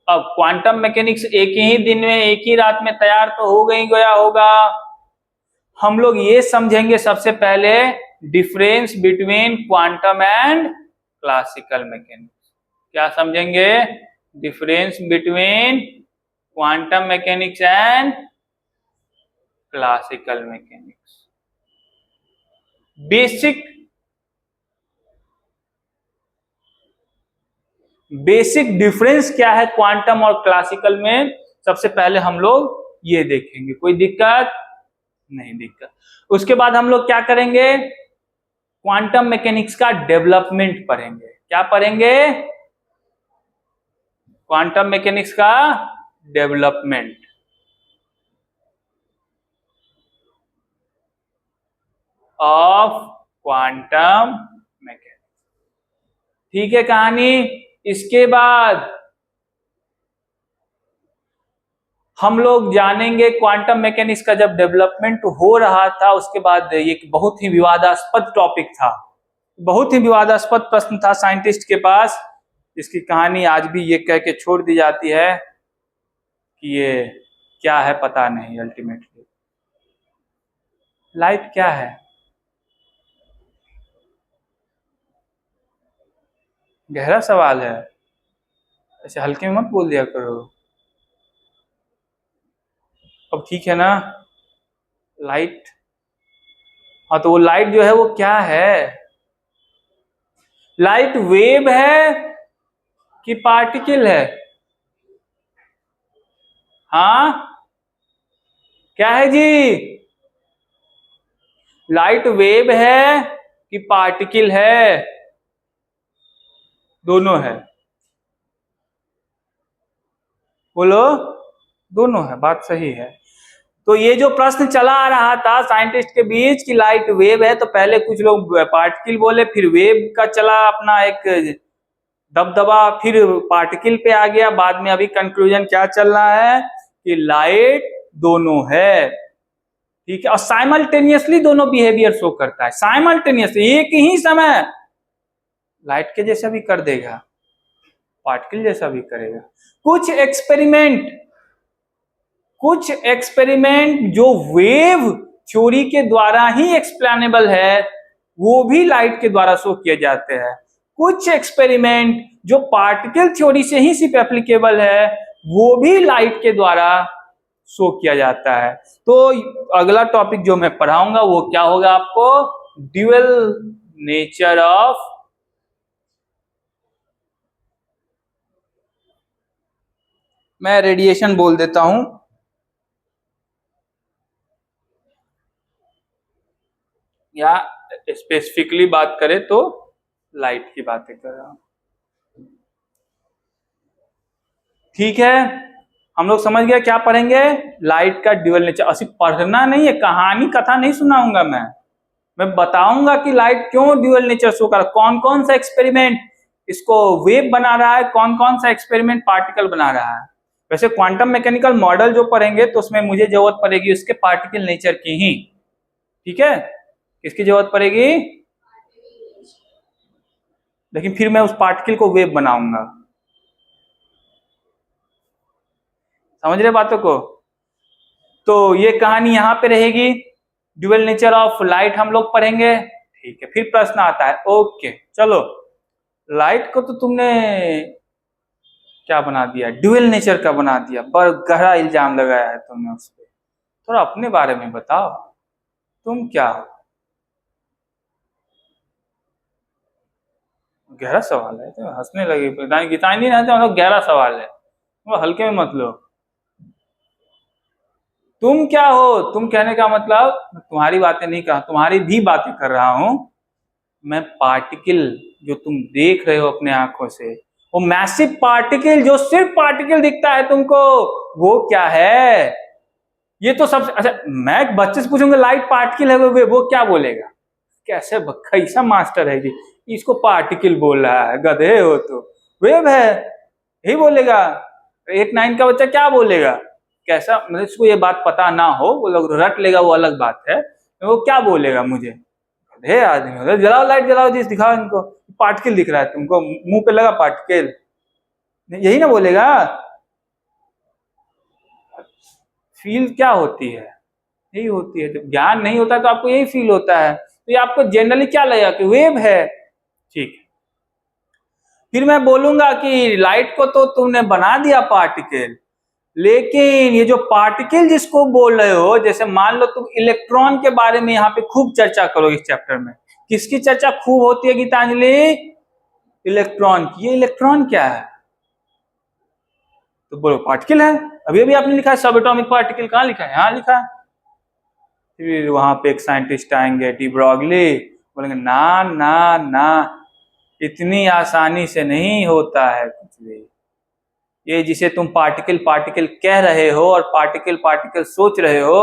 अब क्वांटम मैकेनिक्स एक ही दिन में एक ही रात में तैयार तो हो गई गया होगा। हम लोग ये समझेंगे सबसे पहले difference between quantum and classical mechanics. क्या समझेंगे? Difference between quantum mechanics and classical mechanics. Basic difference क्या है क्वांटम और क्लासिकल में, सबसे पहले हम लोग ये देखेंगे। कोई दिक्कत? नहीं दिक्कत। उसके बाद हम लोग क्या करेंगे? क्वांटम मैकेनिक्स का डेवलपमेंट पढ़ेंगे। क्या पढ़ेंगे? क्वांटम मैकेनिक्स का डेवलपमेंट। ऑफ क्वांटम मैकेनिक्स, ठीक है कहानी। इसके बाद हम लोग जानेंगे क्वांटम मैकेनिक्स का जब डेवलपमेंट हो रहा था, उसके बाद एक बहुत ही विवादास्पद टॉपिक था, बहुत ही विवादास्पद प्रश्न था साइंटिस्ट के पास, इसकी कहानी आज भी ये कह के छोड़ दी जाती है कि ये क्या है पता नहीं। अल्टीमेटली लाइट क्या है? गहरा सवाल है, ऐसे हल्के में मत बोल दिया करो। अब ठीक है ना, लाइट, हाँ तो वो लाइट जो है वो क्या है? लाइट वेव है कि पार्टिकल है? हाँ क्या है जी? लाइट वेव है कि पार्टिकल है? दोनों है। बोलो, दोनों है, बात सही है। तो ये जो प्रश्न चला आ रहा था साइंटिस्ट के बीच कि लाइट वेव है, तो पहले कुछ लोग पार्टिकल बोले, फिर वेव का चला अपना एक दबदबा, फिर पार्टिकल पे आ गया, बाद में अभी कंक्लूजन क्या चल रहा है कि लाइट दोनों है, ठीक है। और साइमल्टेनियसली दोनों बिहेवियर शो करता है, साइमल्टेनियसली एक ही समय लाइट के जैसा भी कर देगा, पार्टिकल जैसा भी करेगा। कुछ एक्सपेरिमेंट जो वेव थ्योरी के द्वारा ही एक्सप्लेनेबल है, वो भी लाइट के द्वारा शो किए जाते हैं। कुछ एक्सपेरिमेंट जो पार्टिकल थ्योरी से ही सिर्फ एप्लीकेबल है वो भी लाइट के द्वारा शो किया जाता है। तो अगला टॉपिक जो मैं पढ़ाऊंगा वो क्या होगा आपको, ड्यूअल नेचर ऑफ मैं रेडिएशन बोल देता हूं, या स्पेसिफिकली बात करें तो लाइट की बातें कर रहा हूं। ठीक है, हम लोग समझ गए क्या पढ़ेंगे, लाइट का ड्यूअल नेचर। सिर्फ पढ़ना नहीं है, कहानी कथा नहीं सुनाऊंगा मैं बताऊंगा कि लाइट क्यों ड्यूअल नेचर शो कर, कौन कौन सा एक्सपेरिमेंट इसको वेव बना रहा है, कौन कौन सा एक्सपेरिमेंट पार्टिकल बना रहा है। वैसे क्वांटम मैकेनिकल मॉडल जो पढ़ेंगे तो उसमें मुझे जरूरत पड़ेगी उसके पार्टिकल नेचर की ही। ठीक है, किसकी जरूरत पड़ेगी, लेकिन फिर मैं उस पार्टिकल को वेव बनाऊंगा। समझ रहे बातों को। तो ये कहानी यहां पे रहेगी, ड्यूअल नेचर ऑफ लाइट हम लोग पढ़ेंगे। ठीक है, फिर प्रश्न आता है, ओके चलो लाइट को तो तुमने क्या बना दिया, ड्यूअल नेचर का बना दिया, पर गहरा इल्जाम लगाया है तुमने उस पर, थोड़ा अपने बारे में बताओ, तुम क्या हो। गहरा सवाल है, तो हंसने लगे, गीतांजलि नहीं मतलब गहरा सवाल है, वो हल्के में मत लो। तुम क्या हो, तुम कहने का मतलब तुम्हारी बातें नहीं कहा, तुम्हारी भी बातें कर रहा हूं मैं। पार्टिकल जो तुम देख रहे हो अपने आंखों से, वो मैसिव पार्टिकल जो सिर्फ पार्टिकल दिखता है तुमको, वो क्या है। ये तो सबसे अच्छा, मैं बच्चे से पूछूंगा लाइट पार्टिकल है वो क्या बोलेगा, कैसे कैसा मास्टर है जी, इसको पार्टिकल बोल रहा है, गधे हो तो, वेव है यही बोलेगा। 8-9 का बच्चा क्या बोलेगा, कैसा, मतलब इसको ये बात पता ना हो, वो लोग रट लेगा वो अलग बात है, वो क्या बोलेगा मुझे, गधे आदमी हो, जलाओ लाइट जलाओ जी, दिखाओ इनको पार्टिकल दिख रहा है तुमको, मुंह पे लगा पार्टिकल, यही ना बोलेगा। फील क्या होती है, यही होती है, जब ज्ञान नहीं होता तो आपको यही फील होता है, तो ये आपको जनरली क्या लगेगा कि वेव है। ठीक है, फिर मैं बोलूंगा कि लाइट को तो तुमने बना दिया पार्टिकल, लेकिन ये जो पार्टिकल जिसको बोल रहे हो, जैसे मान लो तुम इलेक्ट्रॉन के बारे में यहाँ पे खूब चर्चा करो इस चैप्टर में, किसकी चर्चा खूब होती है गीतांजलि, इलेक्ट्रॉन की। ये इलेक्ट्रॉन क्या है, तो बोलो पार्टिकल है, अभी अभी आपने लिखा है सब एटॉमिक पार्टिकल, कहाँ लिखा है, यहाँ लिखा है। फिर वहां पे एक साइंटिस्ट आएंगे डी ब्रॉगली, बोलेंगे ना ना ना, इतनी आसानी से नहीं होता है कुछ भी, ये जिसे तुम पार्टिकल पार्टिकल कह रहे हो और पार्टिकल पार्टिकल सोच रहे हो,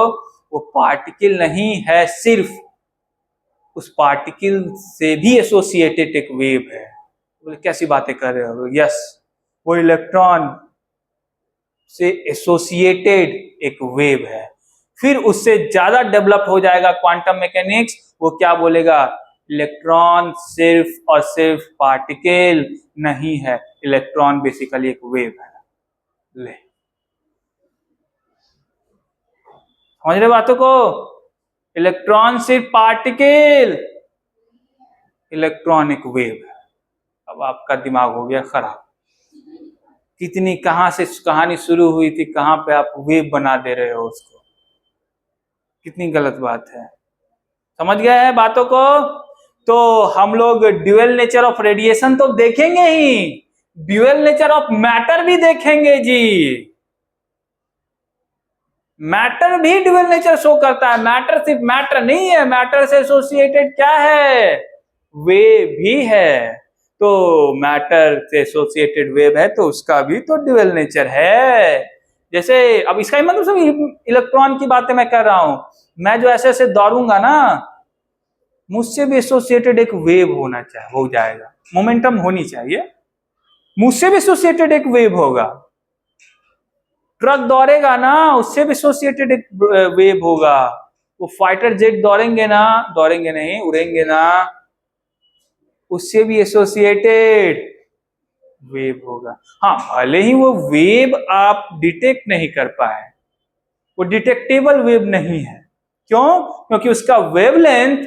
वो पार्टिकल नहीं है, सिर्फ उस पार्टिकल से भी एसोसिएटेड एक वेव है। बोले कैसी बातें कर रहे हो, यस वो इलेक्ट्रॉन से एसोसिएटेड एक वेव है। फिर उससे ज्यादा डेवलप हो जाएगा क्वांटम मैकेनिक्स, वो क्या बोलेगा, इलेक्ट्रॉन सिर्फ और सिर्फ पार्टिकल नहीं है, इलेक्ट्रॉन बेसिकली एक वेव है। ले समझ रहे बातों को, इलेक्ट्रॉन सिर्फ पार्टिकल, इलेक्ट्रॉन एक वेव है। अब आपका दिमाग हो गया खराब, कितनी कहां से कहानी शुरू हुई थी, कहां पे आप वेव बना दे रहे हो उसको, कितनी गलत बात है। समझ गए हैं बातों को। तो हम लोग ड्यूअल नेचर ऑफ रेडिएशन तो देखेंगे ही, ड्यूअल नेचर ऑफ मैटर भी देखेंगे जी। मैटर भी ड्यूअल नेचर शो करता है, मैटर सिर्फ मैटर नहीं है, मैटर से एसोसिएटेड क्या है, वेव भी है। तो मैटर से एसोसिएटेड वेव है तो उसका भी तो ड्यूअल नेचर है। जैसे अब इसका ही मतलब सब इलेक्ट्रॉन की बातें मैं कर रहा हूं, मैं जो ऐसे ऐसे दौड़ूंगा ना, मुझसे भी एसोसिएटेड एक वेव होना चाहिए, हो जाएगा, मोमेंटम होनी चाहिए, मुझसे भी एसोसिएटेड एक वेव होगा। ट्रक दौड़ेगा ना, उससे भी एसोसिएटेड एक वेव होगा। वो फाइटर जेट दौड़ेंगे ना, दौड़ेंगे नहीं उड़ेंगे ना, उससे भी एसोसिएटेड वेव होगा। हाँ, भले ही वो वेव आप डिटेक्ट नहीं कर पाए, वो डिटेक्टेबल वेव नहीं है। क्यों? क्योंकि उसका वेवलेंथ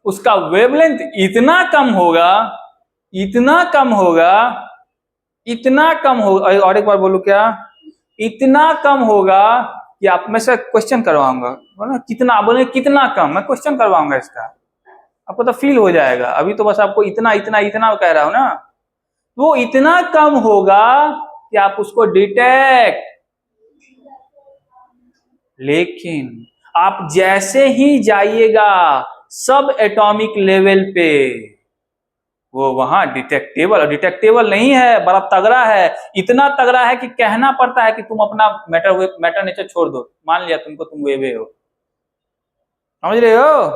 उसका वेवलेंथ इतना कम होगा, इतना कम होगा, इतना कम होगा, और एक बार बोलू क्या, इतना कम होगा कि आप में से क्वेश्चन करवाऊंगा, बोला कितना, बोले कितना कम, मैं क्वेश्चन करवाऊंगा इसका, आपको तो फील हो जाएगा। अभी तो बस आपको इतना इतना इतना कह रहा हूं ना, वो इतना कम होगा कि आप उसको डिटेक्ट, लेकिन आप जैसे ही जाइएगा सब एटॉमिक लेवल पे, वो वहां डिटेक्टेबल, और डिटेक्टेबल नहीं है, बड़ा तगड़ा है, इतना तगड़ा है कि कहना पड़ता है कि तुम अपना मैटर नेचर छोड़ दो, मान लिया तुमको, तुम वेवे हो, समझ रहे हो।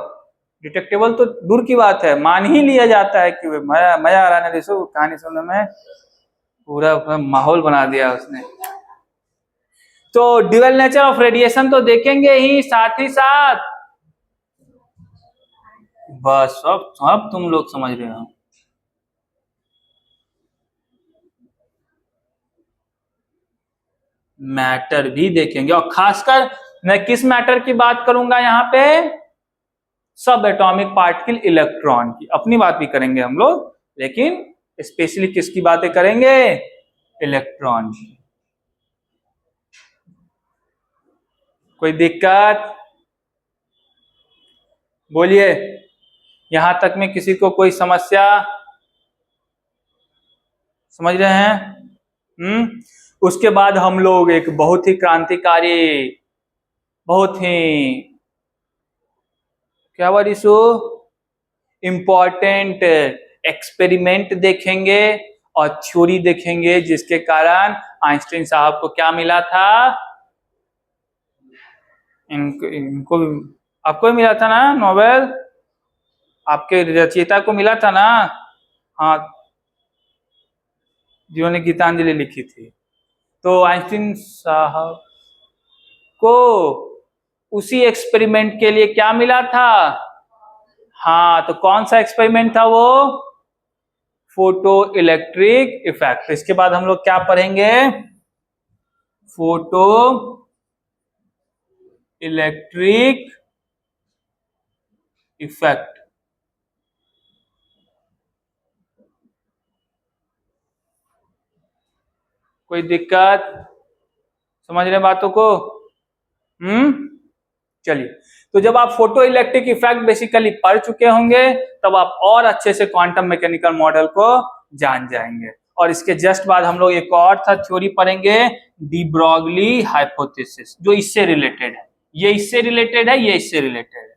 डिटेक्टेबल तो दूर की बात है, मान ही लिया जाता है कि मजा मजा आ रहा है ना कहानी सुनने में, पूरा माहौल बना दिया उसने। तो ड्यूअल नेचर ऑफ रेडिएशन तो देखेंगे ही, साथ ही साथ बस सब तुम लोग समझ रहे हो, मैटर भी देखेंगे, और खासकर मैं किस मैटर की बात करूंगा यहाँ पे, सब एटॉमिक पार्टिकल इलेक्ट्रॉन की, अपनी बात भी करेंगे हम लोग, लेकिन स्पेशली किसकी बातें करेंगे, इलेक्ट्रॉन की। कोई दिक्कत बोलिए, यहां तक में किसी को कोई समस्या, समझ रहे हैं। उसके बाद हम लोग एक बहुत ही क्रांतिकारी, बहुत ही क्या बात इसो, इंपॉर्टेंट एक्सपेरिमेंट देखेंगे और थ्योरी देखेंगे, जिसके कारण आइंस्टीन साहब को क्या मिला था, इनको आपको ही मिला था ना नोबेल, आपके रचयिता को मिला था ना, हाँ, जिन्होंने गीतांजलि लिखी थी। तो आइंस्टीन साहब को उसी एक्सपेरिमेंट के लिए क्या मिला था, हाँ, तो कौन सा एक्सपेरिमेंट था वो, फोटो इलेक्ट्रिक इफेक्ट। इसके बाद हम लोग क्या पढ़ेंगे, फोटो इलेक्ट्रिक इफेक्ट। कोई दिक्कत, समझ रहे बातों को। चलिए, तो जब आप फोटो इलेक्ट्रिक इफेक्ट बेसिकली पढ़ चुके होंगे, तब आप और अच्छे से क्वांटम मैकेनिकल मॉडल को जान जाएंगे। और इसके जस्ट बाद हम लोग एक और था थ्योरी पढ़ेंगे, डी ब्रॉगली हाइपोथेसिस, जो इससे रिलेटेड है, ये इससे रिलेटेड है, ये इससे रिलेटेड है।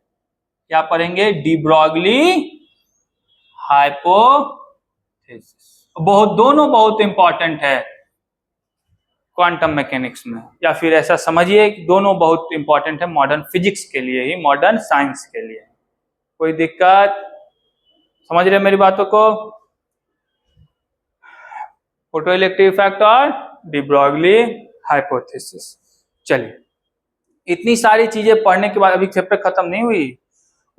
क्या पढ़ेंगे, डी ब्रॉगली हाइपोथेसिस, बहुत, दोनों बहुत इंपॉर्टेंट है क्वांटम मैकेनिक्स में, या फिर ऐसा समझिए कि दोनों बहुत इंपॉर्टेंट है मॉडर्न फिजिक्स के लिए ही, मॉडर्न साइंस के लिए। कोई दिक्कत, समझ रहे मेरी बातों को। फोटो इलेक्ट्रिक इफेक्ट और डी ब्रॉगली हाइपोथेसिस। चलिए, इतनी सारी चीजें पढ़ने के बाद अभी चैप्टर खत्म नहीं हुई,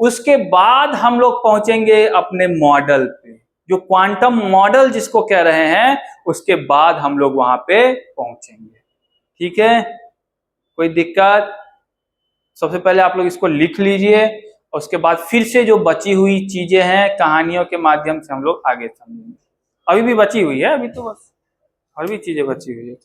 उसके बाद हम लोग पहुंचेंगे अपने मॉडल पे, जो क्वांटम मॉडल जिसको कह रहे हैं, उसके बाद हम लोग वहां पे पहुंचेंगे। ठीक है, कोई दिक्कत। सबसे पहले आप लोग इसको लिख लीजिए, और उसके बाद फिर से जो बची हुई चीजें हैं कहानियों के माध्यम से हम लोग आगे समझेंगे। अभी भी बची हुई है, अभी तो बस और भी चीजें बची हुई है।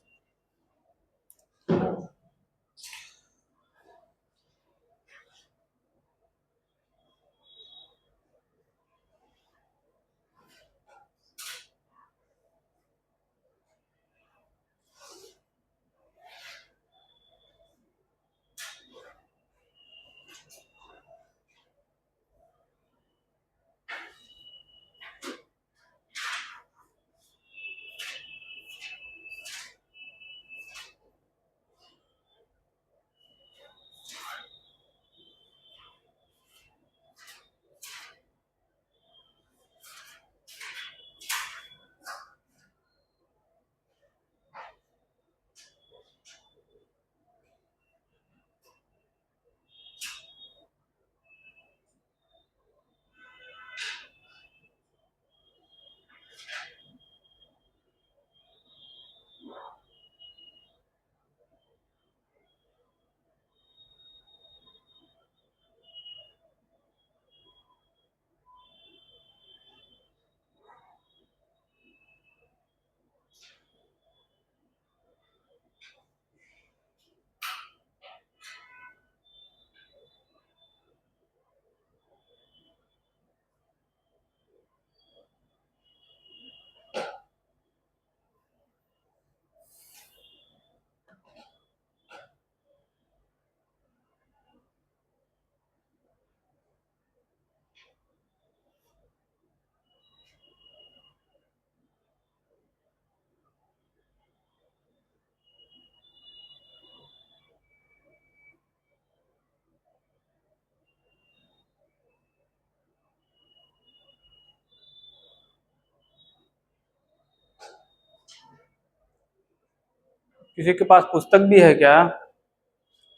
किसी के पास पुस्तक भी है क्या?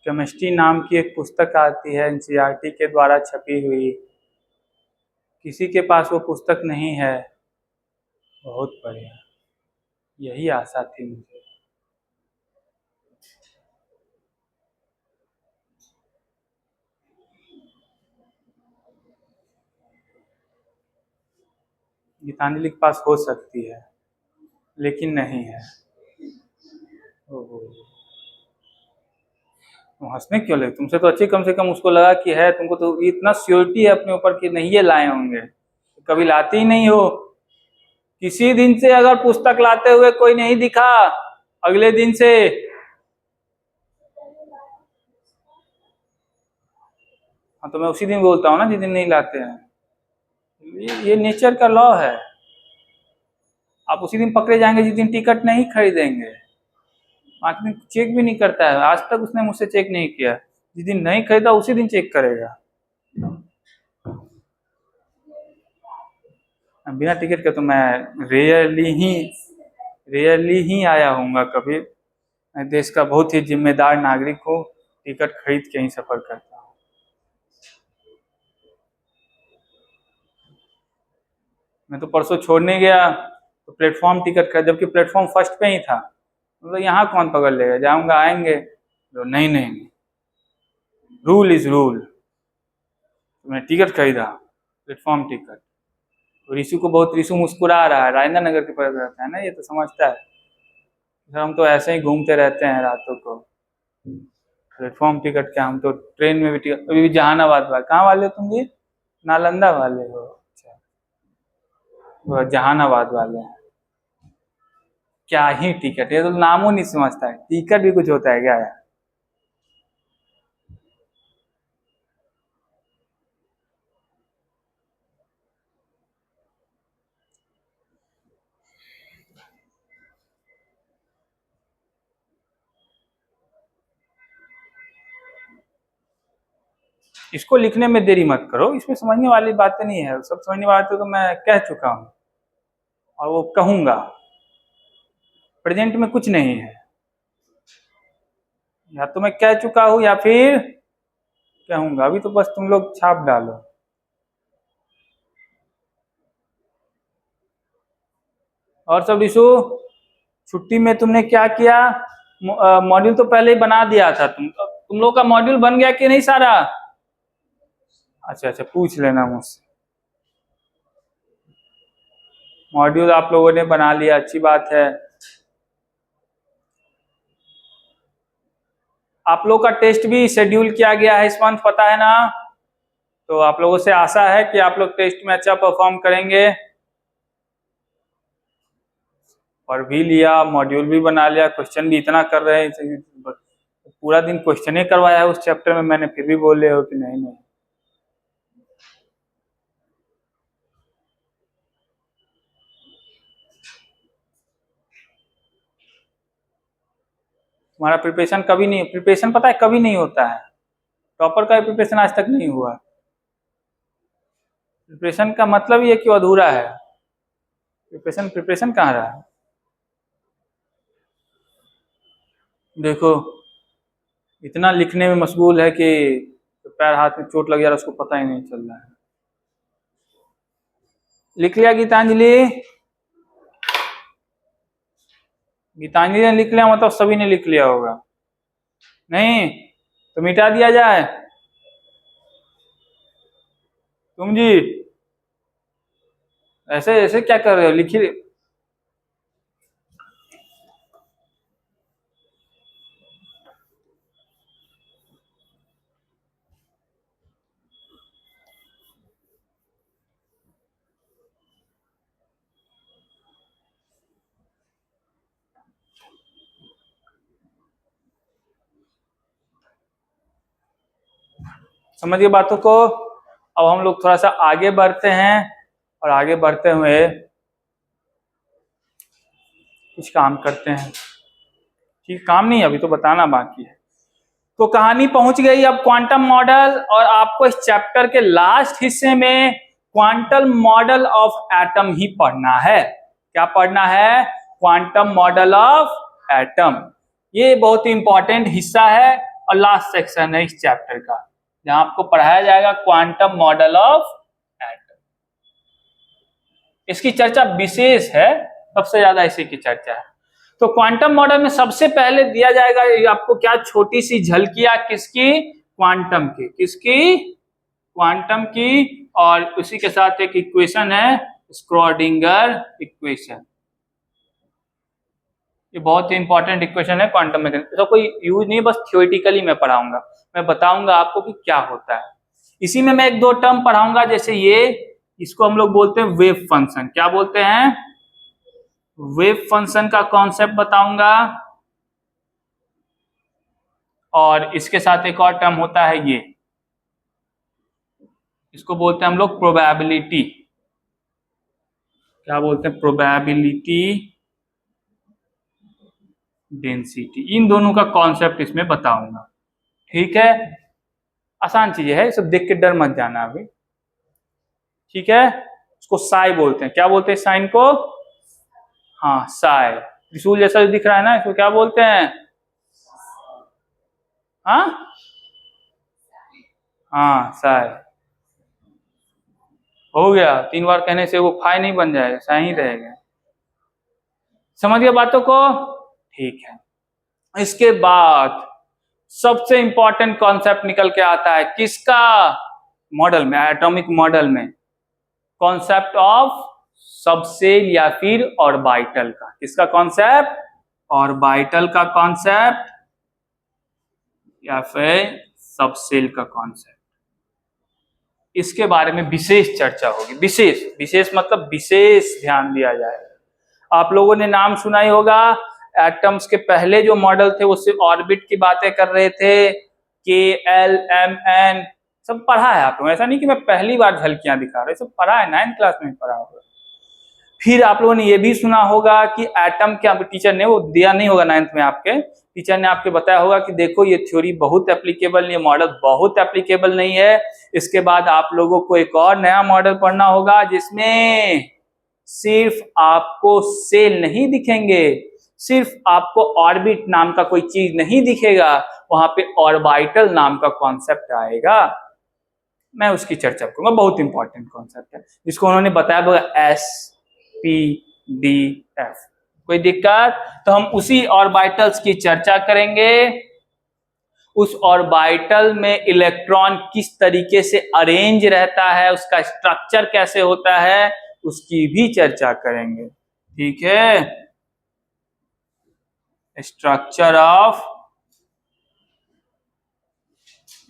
केमिस्ट्री नाम की एक पुस्तक आती है एनसीईआरटी के द्वारा छपी हुई, किसी के पास वो पुस्तक नहीं है? बहुत बढ़िया, यही आशा थी मुझे। गीतांजलि के पास हो सकती है लेकिन नहीं है। ओहो, तुम हंसने क्यों लगे? तुमसे तो अच्छी, कम से कम उसको लगा कि है, तुमको तो इतना श्योरिटी है अपने ऊपर कि नहीं ये लाए होंगे, कभी लाते ही नहीं हो। किसी दिन से अगर पुस्तक लाते हुए कोई नहीं दिखा, अगले दिन से हाँ, तो मैं उसी दिन बोलता हूँ ना जिस दिन नहीं लाते हैं। ये नेचर का लॉ है। आप उसी दिन पकड़े जाएंगे जिस दिन टिकट नहीं खरीदेंगे। बाकी दिन चेक भी नहीं करता है, आज तक उसने मुझसे चेक नहीं किया। जिस दिन नहीं खरीदा उसी दिन चेक करेगा। बिना टिकट के तो मैं रेयरली ही आया हूँगा कभी। मैं देश का बहुत ही जिम्मेदार नागरिक हूँ, टिकट खरीद के ही सफर करता हूँ। मैं तो परसों छोड़ने गया तो प्लेटफॉर्म टिकट खरीद, जबकि प्लेटफॉर्म फर्स्ट पे ही था। मतलब यहाँ कौन पकड़ लेगा, जाऊँगा आएंगे तो नहीं, रूल इज रूल। तो मैं टिकट खरीदा, प्लेटफॉर्म टिकट। तो ऋषु मुस्कुरा रहा है, राजेंद्र नगर के पास रहता है ना, ये तो समझता है। हम तो ऐसे ही घूमते रहते हैं रातों को। प्लेटफॉर्म टिकट क्या, हम तो ट्रेन में भी टिकट। अभी भी जहानाबाद वाले, कहाँ वाले हो तुम जी? नालंदा वाले हो? अच्छा, वो जहानाबाद वाले हैं। क्या ही टिकट, ये तो नामों नहीं समझता है, टिकट भी कुछ होता है क्या यार? इसको लिखने में देरी मत करो, इसमें समझने वाली बातें नहीं है। सब समझने वाली बातें तो मैं कह चुका हूँ और वो कहूंगा। प्रेजेंट में कुछ नहीं है, या तो मैं कह चुका हूँ या फिर कहूंगा। अभी तो बस तुम लोग छाप डालो। और सब ऋषु, छुट्टी में तुमने क्या किया? मॉड्यूल तो पहले ही बना दिया था। तुम लोग का मॉड्यूल बन गया कि नहीं सारा? अच्छा, पूछ लेना मुझसे। मॉड्यूल आप लोगों ने बना लिया, अच्छी बात है। आप लोग का टेस्ट भी शेड्यूल किया गया है इस मंथ, पता है ना? तो आप लोगों से आशा है कि आप लोग टेस्ट में अच्छा परफॉर्म करेंगे। पढ़ भी लिया, मॉड्यूल भी बना लिया, क्वेश्चन भी इतना कर रहे हैं, पूरा दिन क्वेश्चन ही करवाया है उस चैप्टर में मैंने, फिर भी बोल रहे हो कि नहीं। तुम्हारा प्रिपरेशन कभी नहीं, प्रिपरेशन पता है कभी नहीं होता है। टॉपर का प्रिपरेशन आज तक नहीं हुआ। प्रिपरेशन का मतलब ये कि अधूरा है। प्रिपरेशन कहाँ रहा? देखो, इतना लिखने में मशगूल है कि पैर हाथ में चोट लग जा रहा है, उसको पता ही नहीं चल रहा है। लिख लिया गीतांजलि? गीतांजलि ने लिख लिया मतलब सभी ने लिख लिया होगा। नहीं तो मिटा दिया जाए। तुम जी ऐसे ऐसे क्या कर रहे हो, लिखिए। समझिए बातों को। अब हम लोग थोड़ा सा आगे बढ़ते हैं और आगे बढ़ते हुए कुछ काम करते हैं। ठीक, काम नहीं, अभी तो बताना बाकी है। तो कहानी पहुंच गई अब क्वांटम मॉडल, और आपको इस चैप्टर के लास्ट हिस्से में क्वांटम मॉडल ऑफ एटम ही पढ़ना है। क्या पढ़ना है? Quantum model of atom. ये बहुत ही इंपॉर्टेंट हिस्सा है और लास्ट सेक्शन है इस चैप्टर का, जहां आपको पढ़ाया जाएगा क्वांटम मॉडल ऑफ एटम। इसकी चर्चा विशेष है, सबसे ज्यादा इसी की चर्चा है। तो क्वांटम मॉडल में सबसे पहले दिया जाएगा आपको क्या, छोटी सी झलकियां किसकी, क्वांटम की, किसकी, क्वांटम की, और उसी के साथ एक इक्वेशन है स्क्रोडिंगर इक्वेशन। ये बहुत ही इंपॉर्टेंट इक्वेशन है क्वांटम मैकेनिक्स, तो कोई यूज नहीं, बस थियोरेटिकली मैं पढ़ाऊंगा, मैं बताऊंगा आपको कि क्या होता है। इसी में मैं एक दो टर्म पढ़ाऊंगा, जैसे ये, इसको हम लोग बोलते हैं वेव फंक्शन। क्या बोलते हैं, वेव फंक्शन का कॉन्सेप्ट बताऊंगा। और इसके साथ एक और टर्म होता है ये, इसको बोलते हैं हम लोग प्रोबेबिलिटी। क्या बोलते हैं, प्रोबेबिलिटी डेंसिटी। इन दोनों का कॉन्सेप्ट इसमें बताऊंगा, ठीक है। आसान चीजें है, सब देख के डर मत जाना अभी, ठीक है। उसको साई बोलते हैं, क्या बोलते हैं साइन को, हाँ साई। त्रिशूल जैसा जो दिख रहा है ना, इसको क्या बोलते हैं, हाँ हाँ साई। हो गया, 3 बार कहने से वो फाई नहीं बन जाएगा, साई ही रहेगा। समझ गए बातों को, ठीक है। इसके बाद सबसे इंपॉर्टेंट कॉन्सेप्ट निकल के आता है किसका, मॉडल में, एटॉमिक मॉडल में, कॉन्सेप्ट ऑफ सबसेल या फिर ऑर्बिटल का। किसका कॉन्सेप्ट, ऑर्बिटल का कॉन्सेप्ट या फिर सबसेल का कॉन्सेप्ट। इसके बारे में विशेष चर्चा होगी, विशेष, विशेष मतलब विशेष ध्यान दिया जाएगा। आप लोगों ने नाम सुना ही होगा, एटम्स के पहले जो मॉडल थे वो सिर्फ ऑर्बिट की बातें कर रहे थे, के एल एम एन, सब पढ़ा है आप लोगों, ऐसा नहीं कि मैं पहली बार झलकियां दिखा रहा, सब पढ़ा है, 9th क्लास में पढ़ा होगा। फिर आप लोगों ने ये भी सुना होगा कि एटम क्या, टीचर ने वो दिया नहीं होगा 9th में, आपके टीचर ने आपके बताया होगा कि देखो ये थ्योरी बहुत एप्लीकेबल नहीं है, मॉडल बहुत एप्लीकेबल नहीं है। इसके बाद आप लोगों को एक और नया मॉडल पढ़ना होगा जिसमें सिर्फ आपको सेल नहीं दिखेंगे, सिर्फ आपको ऑर्बिट नाम का कोई चीज नहीं दिखेगा, वहां पे ऑर्बिटल नाम का कॉन्सेप्ट आएगा। मैं उसकी चर्चा करूंगा, बहुत इंपॉर्टेंट कॉन्सेप्ट है जिसको उन्होंने बताया एस पी डी एफ। कोई दिक्कत, तो हम उसी ऑर्बिटल्स की चर्चा करेंगे। उस ऑर्बिटल में इलेक्ट्रॉन किस तरीके से अरेंज रहता है, उसका स्ट्रक्चर कैसे होता है, उसकी भी चर्चा करेंगे, ठीक है। स्ट्रक्चर ऑफ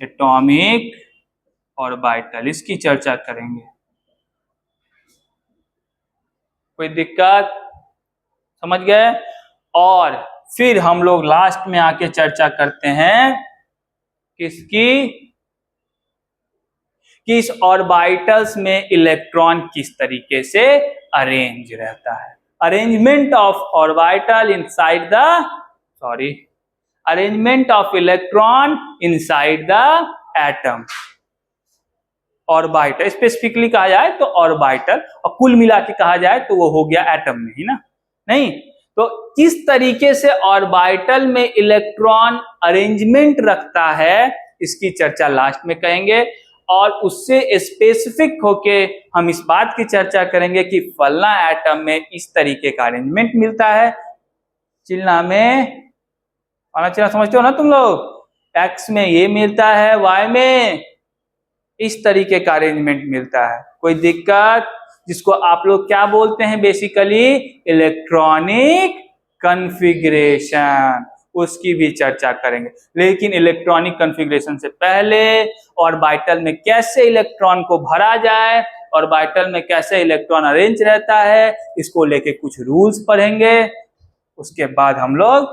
एटॉमिक ऑर्बिटल, इसकी चर्चा करेंगे। कोई दिक्कत, समझ गए। और फिर हम लोग लास्ट में आके चर्चा करते हैं किसकी, कि इस ऑर्बिटल्स में इलेक्ट्रॉन किस तरीके से अरेंज रहता है, arrangement of orbital inside the, sorry, arrangement of electron inside the atom. Orbital specifically कहा जाए तो ऑर्बिटल, और कुल मिला के कहा जाए तो वो हो गया एटम में ही ना, नहीं तो किस तरीके से ऑर्बिटल में इलेक्ट्रॉन अरेंजमेंट रखता है इसकी चर्चा लास्ट में करेंगे। और उससे स्पेसिफिक होके हम इस बात की चर्चा करेंगे कि फलना एटम में इस तरीके का अरेंजमेंट मिलता है, चिल्ला में, वाला चिल्ला समझते हो ना तुम लोग, एक्स में ये मिलता है, वाई में इस तरीके का अरेंजमेंट मिलता है। कोई दिक्कत, जिसको आप लोग क्या बोलते हैं बेसिकली, इलेक्ट्रॉनिक कॉन्फ़िगरेशन, उसकी भी चर्चा करेंगे। लेकिन इलेक्ट्रॉनिक कॉन्फ़िगरेशन से पहले ऑर्बिटल में कैसे इलेक्ट्रॉन को भरा जाए, ऑर्बिटल में कैसे इलेक्ट्रॉन अरेंज रहता है, इसको लेके कुछ रूल्स पढ़ेंगे। उसके बाद हम लोग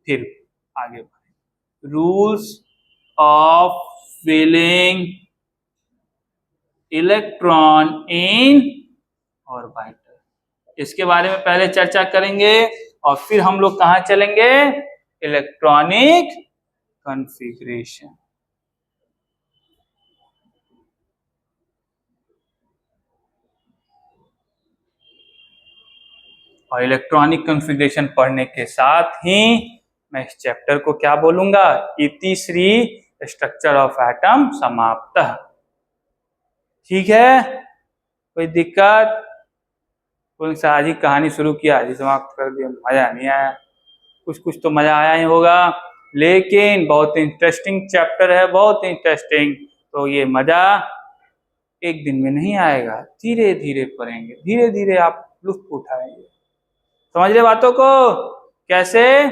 फिर आगे बढ़ेंगे। Rules of filling electron in orbital, इसके बारे में पहले चर्चा करेंगे और फिर हम लोग कहां चलेंगे, इलेक्ट्रॉनिक कॉन्फ़िगरेशन। और इलेक्ट्रॉनिक कॉन्फ़िगरेशन पढ़ने के साथ ही मैं इस चैप्टर को क्या बोलूंगा, इति श्री स्ट्रक्चर ऑफ एटम समाप्त। ठीक है, कोई दिक्कत? कोई साहजिक कहानी शुरू किया जी समाप्त कर दिया, मजा नहीं आया। कुछ कुछ तो मजा आया ही होगा, लेकिन बहुत इंटरेस्टिंग चैप्टर है, बहुत इंटरेस्टिंग। तो ये मजा एक दिन में नहीं आएगा, धीरे धीरे पढ़ेंगे, धीरे धीरे आप लुत्फ उठाएंगे। समझ रहे बातों को? कैसे?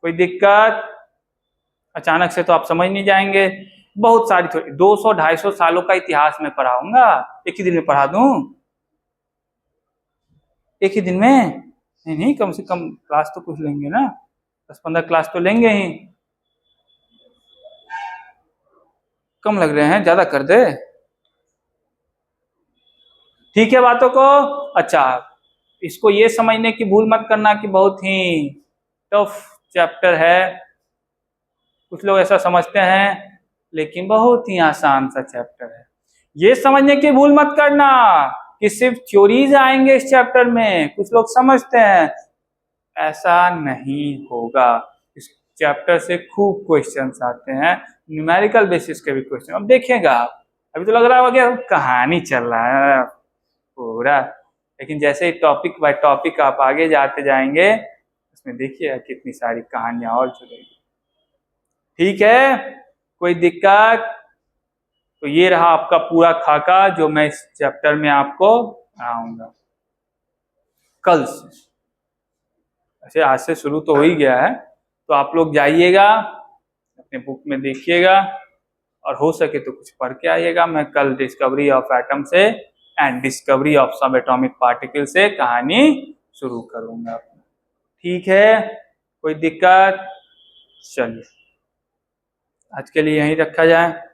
कोई दिक्कत? अचानक से तो आप समझ नहीं जाएंगे। बहुत सारी 200-250 सालों का इतिहास में पढ़ाऊंगा, एक ही दिन में पढ़ा दूं? एक ही दिन में नहीं, नहीं, कम से कम क्लास तो कुछ लेंगे ना, 10-15 क्लास तो लेंगे ही। कम लग रहे हैं, ज्यादा कर दे? ठीक है बातों को? अच्छा, इसको ये समझने की भूल मत करना कि बहुत ही टफ चैप्टर है, कुछ लोग ऐसा समझते हैं, लेकिन बहुत ही आसान सा चैप्टर है। ये समझने की भूल मत करना कि सिर्फ थ्योरीज आएंगे इस चैप्टर में, कुछ लोग समझते हैं, ऐसा नहीं होगा। इस चैप्टर से खूब क्वेश्चंस आते हैं, न्यूमेरिकल बेसिस के भी क्वेश्चन। अब देखिएगा आप, अभी तो लग रहा है कि कहानी चल रहा है पूरा, लेकिन जैसे ही टॉपिक बाय टॉपिक आप आगे जाते जाएंगे, उसमें देखिए कितनी सारी कहानियां और जुड़ेगी। ठीक है, कोई दिक्कत? तो ये रहा आपका पूरा खाका जो मैं इस चैप्टर में आपको पढ़ाऊंगा कल से। ऐसे आज से शुरू तो हो ही गया है, तो आप लोग जाइएगा अपने बुक में देखिएगा, और हो सके तो कुछ पढ़ के आइएगा। मैं कल डिस्कवरी ऑफ एटम से एंड डिस्कवरी ऑफ सब एटॉमिक पार्टिकल से कहानी शुरू करूंगा। ठीक है, कोई दिक्कत? चलिए आज के लिए यहीं रखा जाए।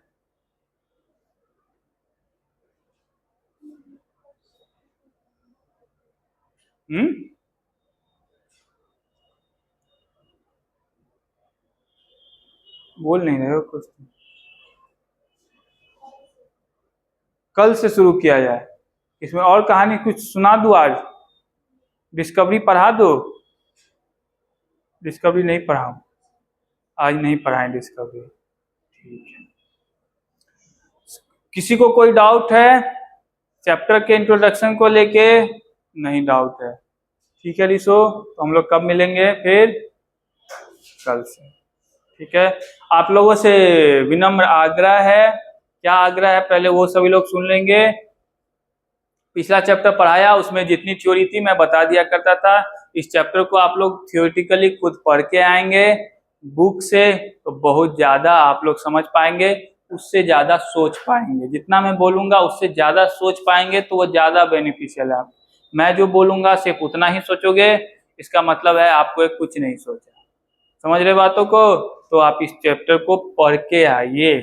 बोल नहीं रहे हो कुछ? कल से शुरू किया जाए, इसमें और कहानी कुछ सुना दूं आज? डिस्कवरी पढ़ा दो? डिस्कवरी नहीं पढ़ाऊं आज, नहीं पढ़ाएं डिस्कवरी। ठीक है, किसी को कोई डाउट है चैप्टर के इंट्रोडक्शन को लेके? नहीं डाउट है? ठीक है रिसो, तो हम लोग कब मिलेंगे फिर? कल से। ठीक है, आप लोगों से विनम्र आग्रह है, क्या आग्रह है पहले वो सभी लोग सुन लेंगे। पिछला चैप्टर पढ़ाया, उसमें जितनी थ्योरी थी मैं बता दिया करता था। इस चैप्टर को आप लोग थियोरेटिकली खुद पढ़ के आएंगे बुक से, तो बहुत ज्यादा आप लोग समझ पाएंगे, उससे ज्यादा सोच पाएंगे। जितना मैं बोलूंगा उससे ज्यादा सोच पाएंगे, तो वो ज्यादा बेनिफिशियल है। मैं जो बोलूंगा सिर्फ उतना ही सोचोगे, इसका मतलब है आपको कुछ नहीं सोचा। समझ रहे बातों को? तो आप इस चैप्टर को पढ़ के आइए।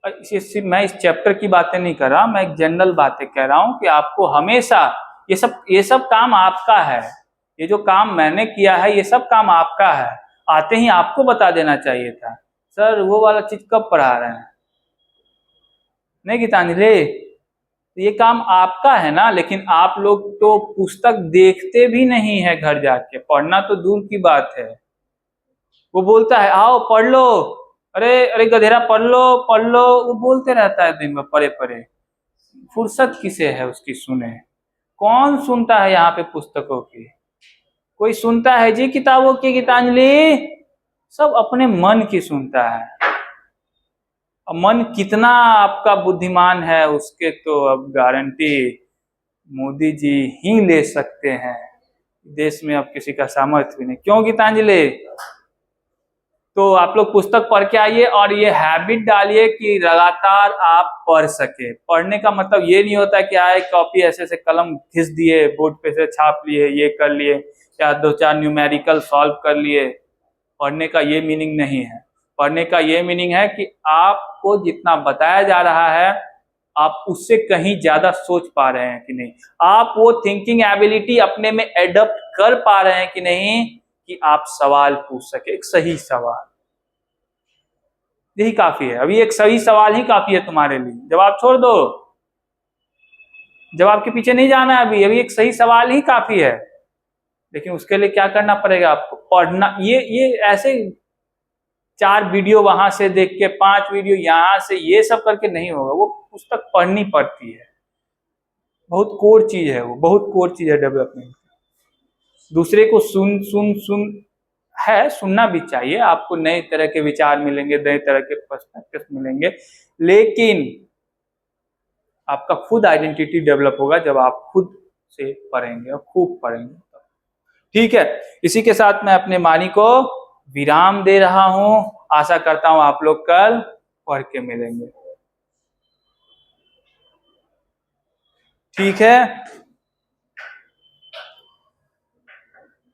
मैं इस चैप्टर की बातें नहीं कर रहा, मैं एक जनरल बातें कह रहा हूं कि आपको हमेशा ये सब काम आपका है। ये जो काम मैंने किया है ये सब काम आपका है, आते ही आपको बता देना चाहिए था, सर वो वाला चीज कब पढ़ा रहे हैं, नहीं गीतांजलि? ये काम आपका है ना, लेकिन आप लोग तो पुस्तक देखते भी नहीं है, घर जाके पढ़ना तो दूर की बात है। वो बोलता है आओ पढ़ लो, अरे अरे गधेरा पढ़ लो पढ़ लो, वो बोलते रहता है दिन में पढ़े पढ़े। फुर्सत किसे है उसकी सुने? कौन सुनता है यहाँ पे पुस्तकों की? कोई सुनता है जी किताबों की गीतांजलि? सब अपने मन की सुनता है। अब मन कितना आपका बुद्धिमान है उसके तो अब गारंटी मोदी जी ही ले सकते हैं, देश में अब किसी का सामर्थ्य भी नहीं। क्यों गीतांजलि? तो आप लोग पुस्तक पढ़ के आइए, और ये हैबिट डालिए कि लगातार आप पढ़ सके। पढ़ने का मतलब ये नहीं होता कि आए कॉपी ऐसे से कलम घिस दिए, बोर्ड पे से छाप लिए, ये कर लिए, या 2-4 न्यूमेरिकल सॉल्व कर लिए। पढ़ने का ये मीनिंग नहीं है। पढ़ने का ये मीनिंग है कि आपको जितना बताया जा रहा है आप उससे कहीं ज्यादा सोच पा रहे हैं कि नहीं, आप वो थिंकिंग एबिलिटी अपने में एडप्ट कर पा रहे हैं कि नहीं, कि आप सवाल पूछ सके, एक सही सवाल। यही काफी है, अभी एक सही सवाल ही काफी है तुम्हारे लिए, जवाब छोड़ दो। जवाब के पीछे नहीं जाना है, अभी अभी एक सही सवाल ही काफी है। लेकिन उसके लिए क्या करना पड़ेगा आपको, पढ़ना। ये ऐसे 4 वीडियो वहां से देख के 5 वीडियो यहाँ से, ये सब करके नहीं होगा, वो पुस्तक पढ़नी पड़ती है। बहुत कोर चीज है वो, बहुत कोर चीज है डेवलपमेंट। दूसरे को सुन सुन सुन है, सुनना भी चाहिए, आपको नए तरह के विचार मिलेंगे, नए तरह के पर्सपेक्टिव मिलेंगे, लेकिन आपका खुद आइडेंटिटी डेवलप होगा जब आप खुद से पढ़ेंगे और खूब पढ़ेंगे। ठीक है, इसी के साथ मैं अपने वाणी को विराम दे रहा हूं। आशा करता हूं आप लोग कल पढ़ के मिलेंगे। ठीक है।